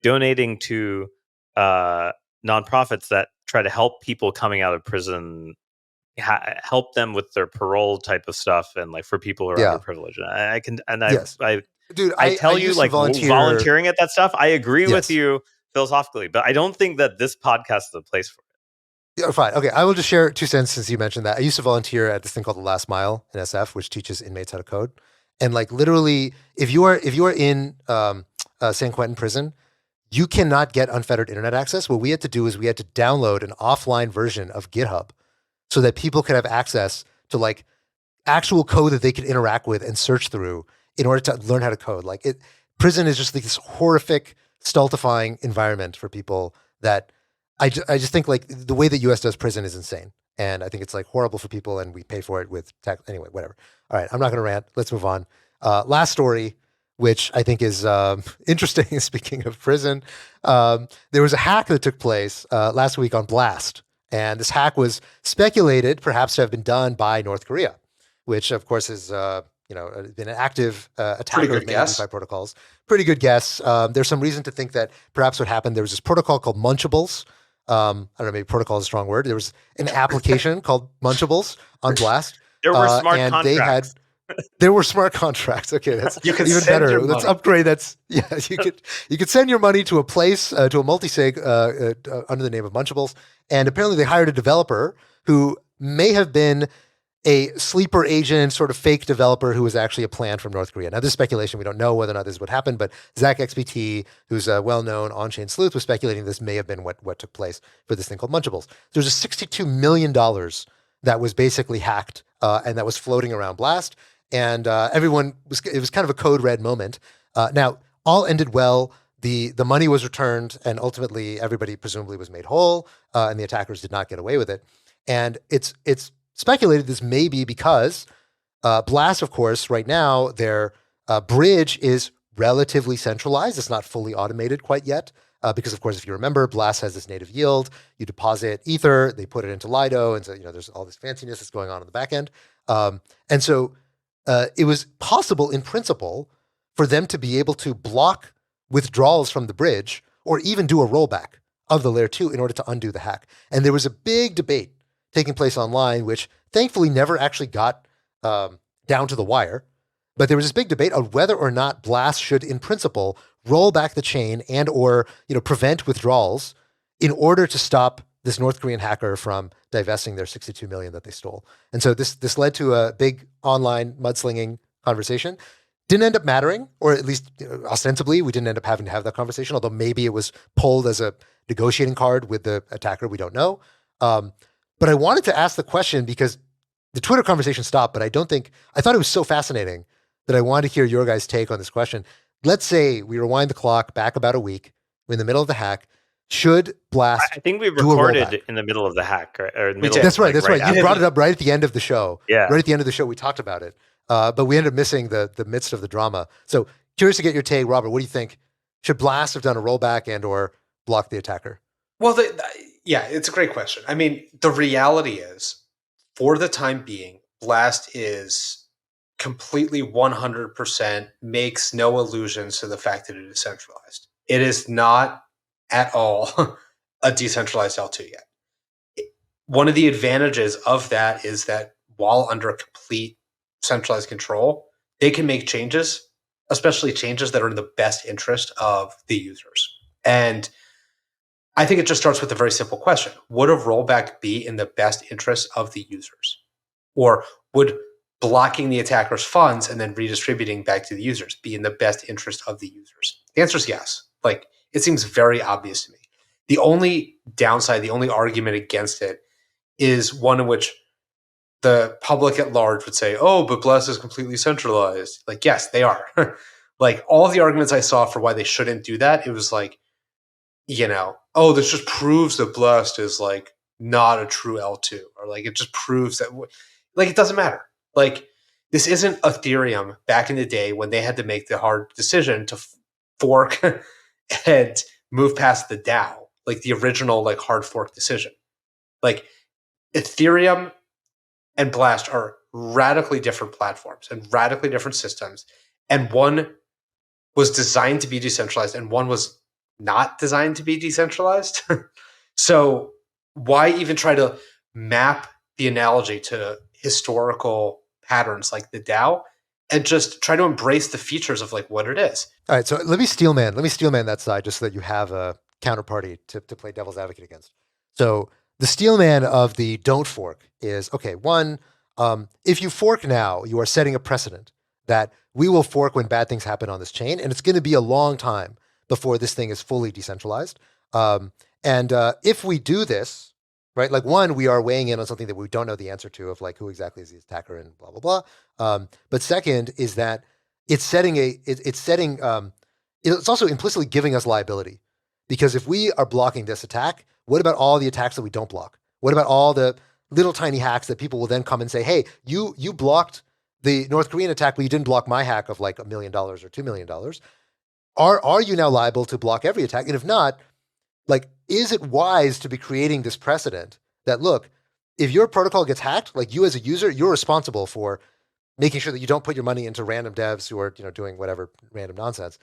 donating to nonprofits that try to help people coming out of prison. Help them with their parole type of stuff, and like for people who are underprivileged. I tell you, like volunteering at that stuff. I agree with you philosophically, but I don't think that this podcast is a place for it. Yeah, fine. Okay, I will just share 2 cents since you mentioned that. I used to volunteer at this thing called the Last Mile in SF, which teaches inmates how to code. And like literally, if you are in San Quentin prison, you cannot get unfettered internet access. What we had to do is we had to download an offline version of GitHub, so that people could have access to like actual code that they could interact with and search through in order to learn how to code. Like prison is just like this horrific, stultifying environment for people that I just think like the way that US does prison is insane. And I think it's like horrible for people and we pay for it with tax. Anyway, whatever. All right. I'm not going to rant. Let's move on. Last story, which I think is interesting. Speaking of prison, there was a hack that took place last week on Blast. And this hack was speculated perhaps to have been done by North Korea, which of course is been an active attacker of many DeFi protocols. Pretty good guess. There's some reason to think that perhaps what happened, there was this protocol called Munchables. I don't know, maybe protocol is a strong word. There was an application called Munchables on Blast. There were smart contracts. There were smart contracts. Okay, that's You could even send better. your Let's money. upgrade. That's you could send your money to a place to a multi-sig under the name of Munchables, and apparently they hired a developer who may have been a sleeper agent, sort of fake developer who was actually a plant from North Korea. Now, this is speculation. We don't know whether or not this is what happened, but Zach XBT, who's a well-known on-chain sleuth, was speculating this may have been what took place for this thing called Munchables. There's a $62 million that was basically hacked and that was floating around Blast. And it was kind of a code red moment. Now, all ended well. The money was returned, and ultimately everybody presumably was made whole, and the attackers did not get away with it. And it's speculated this may be because Blast, of course, right now, their bridge is relatively centralized. It's not fully automated quite yet. Because, of course, if you remember, Blast has this native yield. You deposit Ether, they put it into Lido, and so there's all this fanciness that's going on in the back end. And so it was possible, in principle, for them to be able to block withdrawals from the bridge or even do a rollback of the layer 2 in order to undo the hack. And there was a big debate taking place online, which thankfully never actually got down to the wire. But there was this big debate on whether or not Blast should, in principle, roll back the chain and or prevent withdrawals in order to stop this North Korean hacker from divesting their 62 million that they stole. And so this led to a big online mudslinging conversation. Didn't end up mattering, or at least ostensibly, we didn't end up having to have that conversation, although maybe it was pulled as a negotiating card with the attacker. We don't know. But I wanted to ask the question because the Twitter conversation stopped, but I thought it was so fascinating that I wanted to hear your guys' take on this question. Let's say we rewind the clock back about a week. We're in the middle of the hack. Should Blast I think we do a recorded rollback? in the middle of the hack, right? Or in the We middle did. of, That's right. like, That's right. You after. brought it up right at the end of the show. Yeah. Right at the end of the show, we talked about it. But we ended up missing the midst of the drama. So curious to get your take, Robert. What do you think? Should Blast have done a rollback and or block the attacker? Well, yeah, it's a great question. I mean, the reality is, for the time being, Blast is completely 100% makes no allusions to the fact that it is centralized. It is not at all a decentralized L2 yet. One of the advantages of that is that while under complete centralized control, they can make changes, especially changes that are in the best interest of the users. And I think it just starts with a very simple question. Would a rollback be in the best interest of the users? Or would blocking the attacker's funds and then redistributing back to the users be in the best interest of the users? The answer is yes. Like, it seems very obvious to me. The only downside, the only argument against it is one in which the public at large would say, oh, but Blast is completely centralized. Like, yes, they are. Like, all of the arguments I saw for why they shouldn't do that, it was like, oh, this just proves that Blast is like not a true L2, or like it just proves that, like, it doesn't matter. Like, this isn't Ethereum back in the day when they had to make the hard decision to fork and move past the DAO, like the original like hard fork decision. Like, Ethereum and Blast are radically different platforms and radically different systems, and one was designed to be decentralized and one was not designed to be decentralized. So why even try to map the analogy to historical patterns like the DAO and just try to embrace the features of like what it is? All right, so let me steelman that side just so that you have a counterparty to play devil's advocate against. So the steelman of the don't fork is, okay, one, if you fork now, you are setting a precedent that we will fork when bad things happen on this chain, and it's going to be a long time before this thing is fully decentralized. And if we do this, right, like, one, we are weighing in on something that we don't know the answer to, of like who exactly is the attacker and blah, blah, blah. But second is that it's also implicitly giving us liability, because if we are blocking this attack, what about all the attacks that we don't block? What about all the little tiny hacks that people will then come and say, hey, you blocked the North Korean attack, but you didn't block my hack of like $1 million or $2 million. Are you now liable to block every attack? And if not, like, is it wise to be creating this precedent that, look, if your protocol gets hacked, like, you as a user, you're responsible for making sure that you don't put your money into random devs who are doing whatever random nonsense.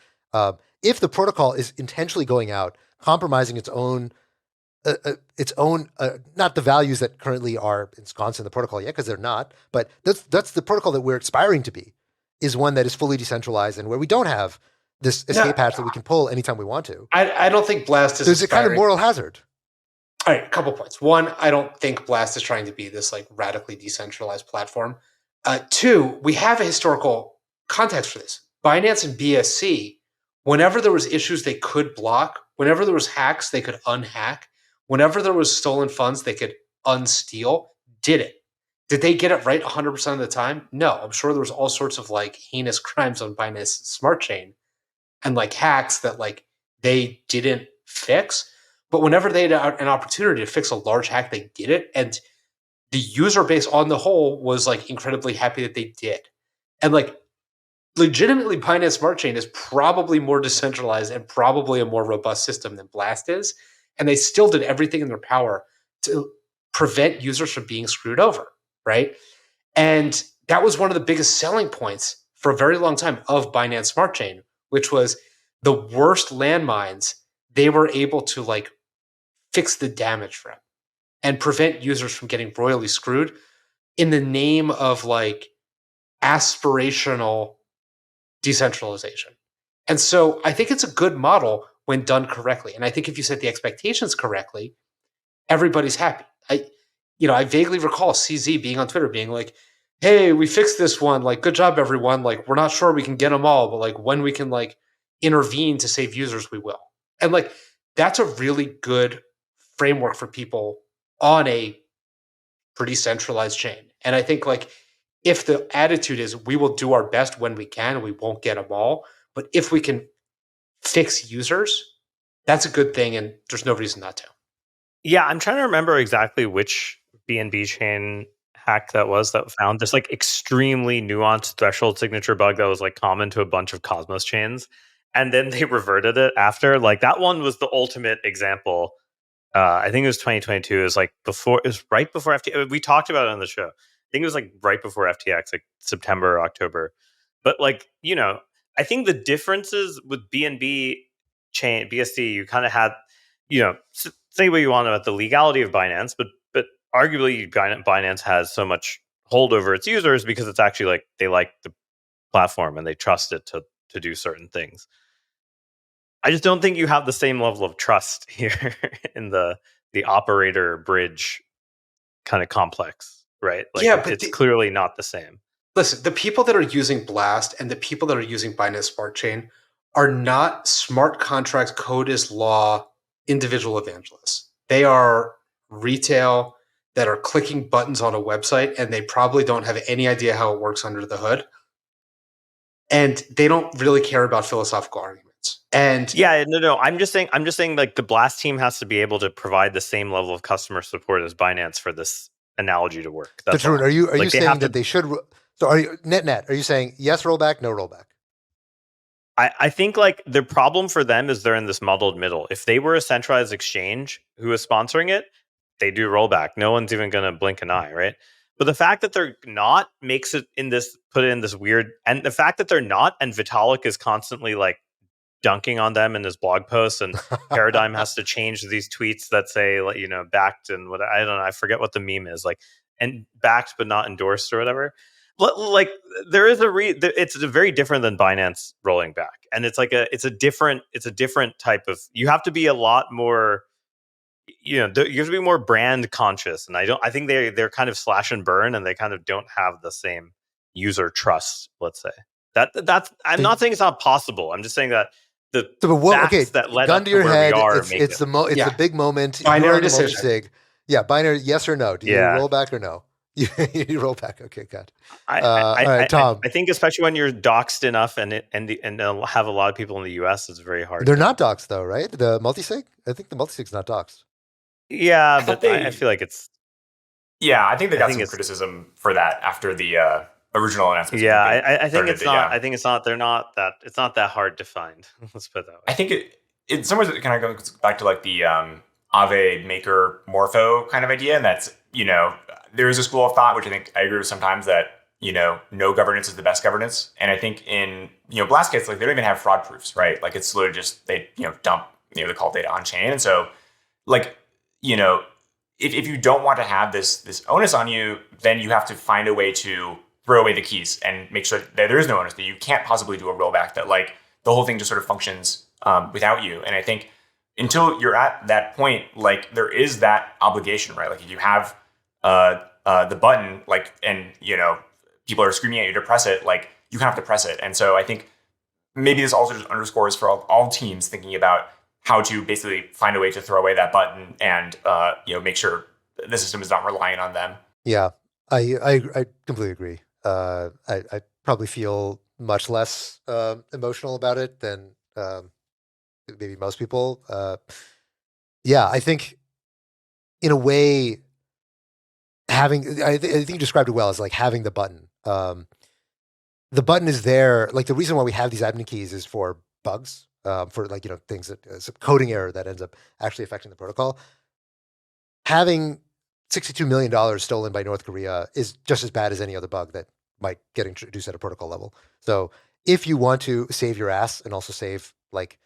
If the protocol is intentionally going out, compromising its own its own, not the values that currently are ensconced in the protocol yet, because they're not, but that's the protocol that we're aspiring to be, is one that is fully decentralized and where we don't have this escape hatch that we can pull anytime we want to. I don't think Blast is There's a kind of moral hazard. All right, a couple points. One, I don't think Blast is trying to be this like radically decentralized platform. Two, we have a historical context for this. Binance and BSC, whenever there was issues they could block, whenever there was hacks they could unhack, whenever there was stolen funds they could unsteal, did it. Did they get it right 100% of the time? No. I'm sure there was all sorts of like heinous crimes on Binance Smart Chain and like hacks that like they didn't fix. But whenever they had an opportunity to fix a large hack, they did it. And the user base on the whole was like incredibly happy that they did. And like legitimately, Binance Smart Chain is probably more decentralized and probably a more robust system than Blast is. And they still did everything in their power to prevent users from being screwed over, right? And that was one of the biggest selling points for a very long time of Binance Smart Chain, which was the worst landmines. They were able to like fix the damage from and prevent users from getting royally screwed in the name of like aspirational decentralization. And so I think it's a good model when done correctly. And I think if you set the expectations correctly, everybody's happy. I vaguely recall CZ being on Twitter being like, hey, we fixed this one. Like, good job, everyone. Like, we're not sure we can get them all, but like when we can like intervene to save users, we will. And like, that's a really good framework for people on a pretty centralized chain. And I think like if the attitude is we will do our best when we can, we won't get them all. But if we can fix users, that's a good thing. And there's no reason not to. Yeah, I'm trying to remember exactly which BNB chain hack that was that found this like extremely nuanced threshold signature bug that was like common to a bunch of Cosmos chains. And then they reverted it after. Like that one was the ultimate example. I think it was 2022. It was like before, it was right before FTX. We talked about it on the show. I think it was like right before FTX, like September, October. But like, I think the differences with BNB chain, BSD, you kind of had, say what you want about the legality of Binance, but arguably Binance has so much hold over its users because it's actually like they like the platform and they trust it to do certain things. I just don't think you have the same level of trust here in the operator bridge kind of complex, right? Like yeah, but it's clearly not the same. Listen, the people that are using Blast and the people that are using Binance Smart Chain are not smart contract code is law individual evangelists. They are retail that are clicking buttons on a website and they probably don't have any idea how it works under the hood. And they don't really care about philosophical arguments. And yeah, no. I'm just saying like the Blast team has to be able to provide the same level of customer support as Binance for this analogy to work. That's Tarun, are you saying that they should? So are you net? Are you saying yes rollback, no rollback? I think like the problem for them is they're in this muddled middle. If they were a centralized exchange who is sponsoring it, they do rollback. No one's even going to blink an eye, right? But the fact that they're not makes it put it in this weird, and the fact that they're not, and Vitalik is constantly like dunking on them in his blog posts, and Paradigm has to change these tweets that say, backed and what, I don't know, I forget what the meme is, like, and backed but not endorsed or whatever. Like there is it's very different than Binance rolling back, and it's like it's a different type of. You have to be a lot more. You have to be more brand conscious, and I think they're kind of slash and burn, and they kind of don't have the same user trust. Let's say that's. I'm not saying it's not possible. I'm just saying that the facts that led gun up to your head. it's a big moment. Binary decision. Multi-sig. Yeah, binary. Yes or no? Do you roll back or no? You roll back. Okay, good. All right, Tom. I think especially when you're doxed enough and have a lot of people in the US, it's very hard. They're not doxed though, right? The multi-sig? I think the multi-sig's not doxed. Yeah, but I feel like it's. Yeah, I think they got some criticism for that after the original announcement. Yeah, I think it's not. Yeah. I think it's not. They're not that. It's not that hard to find. Let's put it that way. I think in some ways it kind of goes back to like the AAVE Maker Morpho kind of idea, and that's there is a school of thought which I think I agree with sometimes that no governance is the best governance, and I think in Blast case like they don't even have fraud proofs, right? Like it's literally just they dump the call data on chain, and so like you know, if you don't want to have this onus on you, then you have to find a way to throw away the keys and make sure that there is no onus, that you can't possibly do a rollback, that like the whole thing just sort of functions without you. And I think until you're at that point, like there is that obligation, right? Like if you have the button, like, and you know, people are screaming at you to press it, like you have to press it. And so I think maybe this also just underscores for all teams thinking about how to basically find a way to throw away that button and you know, make sure the system is not relying on them. Yeah, I completely agree. I probably feel much less emotional about it than maybe most people. Yeah, I think in a way, I think you described it well as like having the button. The button is there. Like the reason why we have these admin keys is for bugs, for like, you know, things that it's a coding error that ends up actually affecting the protocol. Having $62 million stolen by North Korea is just as bad as any other bug that might get introduced at a protocol level. So if you want to save your ass and also save like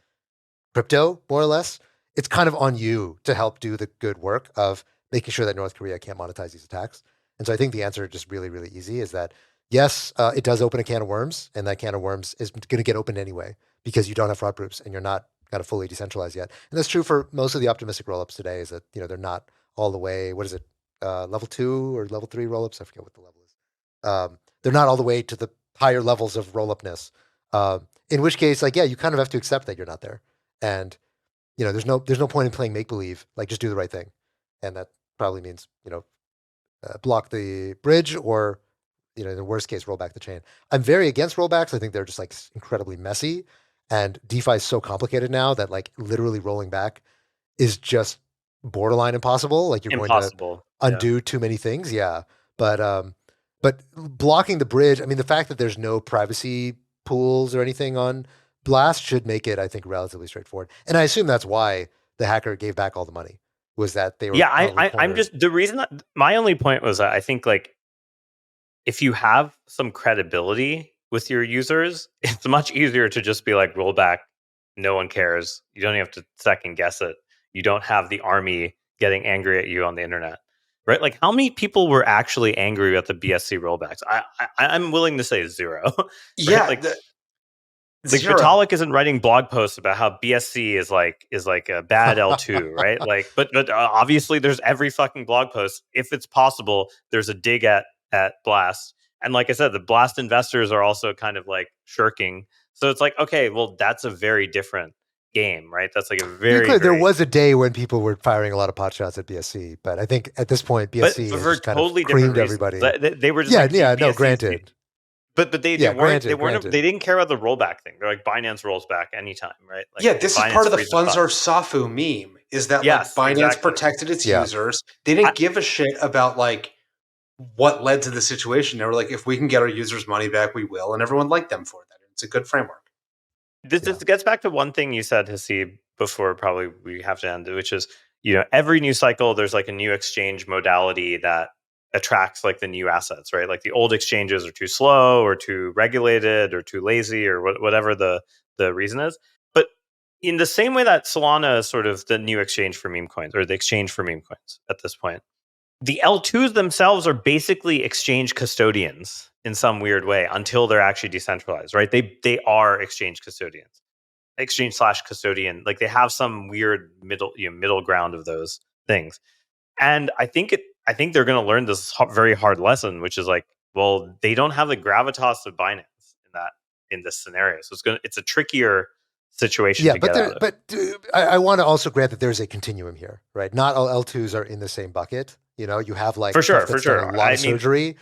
crypto, more or less, it's kind of on you to help do the good work of making sure that North Korea can't monetize these attacks. And so I think the answer just really, really easy is that yes, it does open a can of worms, and that can of worms is going to get opened anyway because you don't have fraud proofs and you're not kind of fully decentralized yet. And that's true for most of the optimistic rollups today. Is that, you know, they're not all the way. What is it? Level 2 or level 3 rollups? I forget what the level is. They're not all the way to the higher levels of rollupness. In which case, like, yeah, you kind of have to accept that you're not there, and you know, there's no point in playing make believe. Like, just do the right thing, and that probably means, you know, block the bridge, or, you know, in the worst case, roll back the chain. I'm very against rollbacks. I think they're just like incredibly messy, and DeFi is so complicated now that like literally rolling back is just borderline impossible. Like you're going to undo too many things. Yeah. But blocking the bridge, I mean, the fact that there's no privacy pools or anything on Blast should make it, I think, relatively straightforward. And I assume that's why the hacker gave back all the money, was that they were. Yeah, I'm just, the reason that my only point was that I think like if you have some credibility with your users, it's much easier to just be like, roll back. No one cares. You don't have to second guess it. You don't have the army getting angry at you on the internet, right? Like, how many people were actually angry at the BSC rollbacks? I'm willing to say zero. Right? Yeah, like zero. Vitalik isn't writing blog posts about how BSC is like a bad L2, right? Like, but obviously there's every fucking blog post. If it's possible, there's a dig at Blast. And like I said, the Blast investors are also kind of like shirking. So it's like, okay, well, that's a very different game, right? That's like a very there was a day when people were firing a lot of pot shots at BSC, but I think at this point, BSC but has for just kind totally of creamed different everybody. They were just No, granted. But they didn't care about the rollback thing. They're like, Binance rolls back anytime, right? Like, yeah, this Binance is part of the freezes funds up. are Safu meme, is that Yes, like Binance exactly. protected its users. They didn't give a shit about like what led to the situation. They were like, if we can get our users' money back, we will, and everyone liked them for that. It's a good framework. This gets back to one thing you said, Haseeb, before probably we have to end, which is, you know, every new cycle, there's like a new exchange modality that attracts like the new assets, right? Like the old exchanges are too slow or too regulated or too lazy or whatever the reason is. But in the same way that Solana is sort of the new exchange for meme coins, or the exchange for meme coins at this point, the L2s themselves are basically exchange custodians in some weird way until they're actually decentralized, right? They are exchange custodians, exchange/custodian. Like they have some weird middle ground of those things. And I think they're going to learn this very hard lesson, which is like, well, they don't have the gravitas of Binance in this scenario. So it's a trickier situation to get out of. But I want to also grant that there's a continuum here, right? Not all L2s are in the same bucket. You know, you have like for sure. A lot of surgery,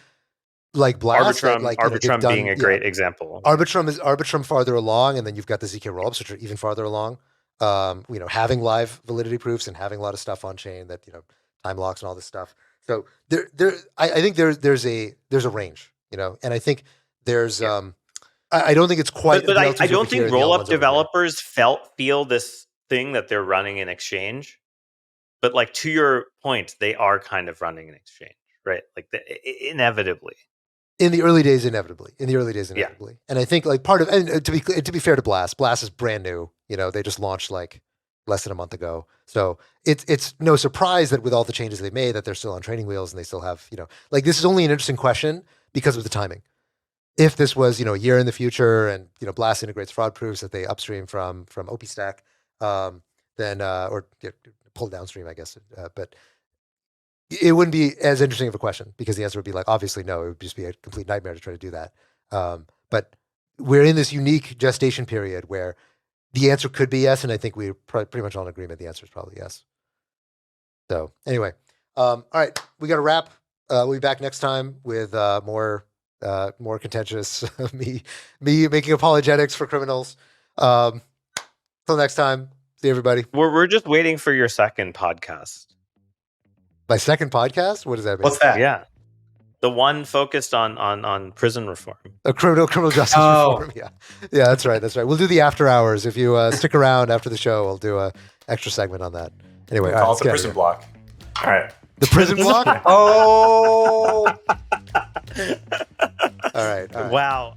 like Blast, Arbitrum being a great example. Arbitrum farther along, and then you've got the ZK rollups, which are even farther along. You know, having live validity proofs and having a lot of stuff on chain that, you know, time locks and all this stuff. So I think there's a range, you know, and I think there's I don't think it's quite. But I don't think rollup developers feel this thing that they're running in exchange. But like, to your point, they are kind of running an exchange, right? Like inevitably. In the early days, inevitably. Yeah. And I think like part of, and to be fair to Blast is brand new. You know, they just launched like less than a month ago. So it's no surprise that with all the changes they've made, that they're still on training wheels and they still have, like this is only an interesting question because of the timing. If this was, a year in the future and, Blast integrates fraud proofs that they upstream from OP-Stack, then, or pull downstream, I guess. But it wouldn't be as interesting of a question because the answer would be like, obviously, no, it would just be a complete nightmare to try to do that. But we're in this unique gestation period where the answer could be yes, and I think we're pretty much all in agreement. The answer is probably yes. So anyway, all right, we got to wrap. We'll be back next time with more contentious me making apologetics for criminals. Till next time, see everybody. We're just waiting for your second podcast. My second podcast? What does that mean? What's that? Yeah, the one focused on prison reform. A criminal justice reform. Yeah, that's right. We'll do the after hours. If you stick around after the show, we'll do a extra segment on that. Anyway, Call it the prison block. All right. The prison block. Oh. All right. Wow.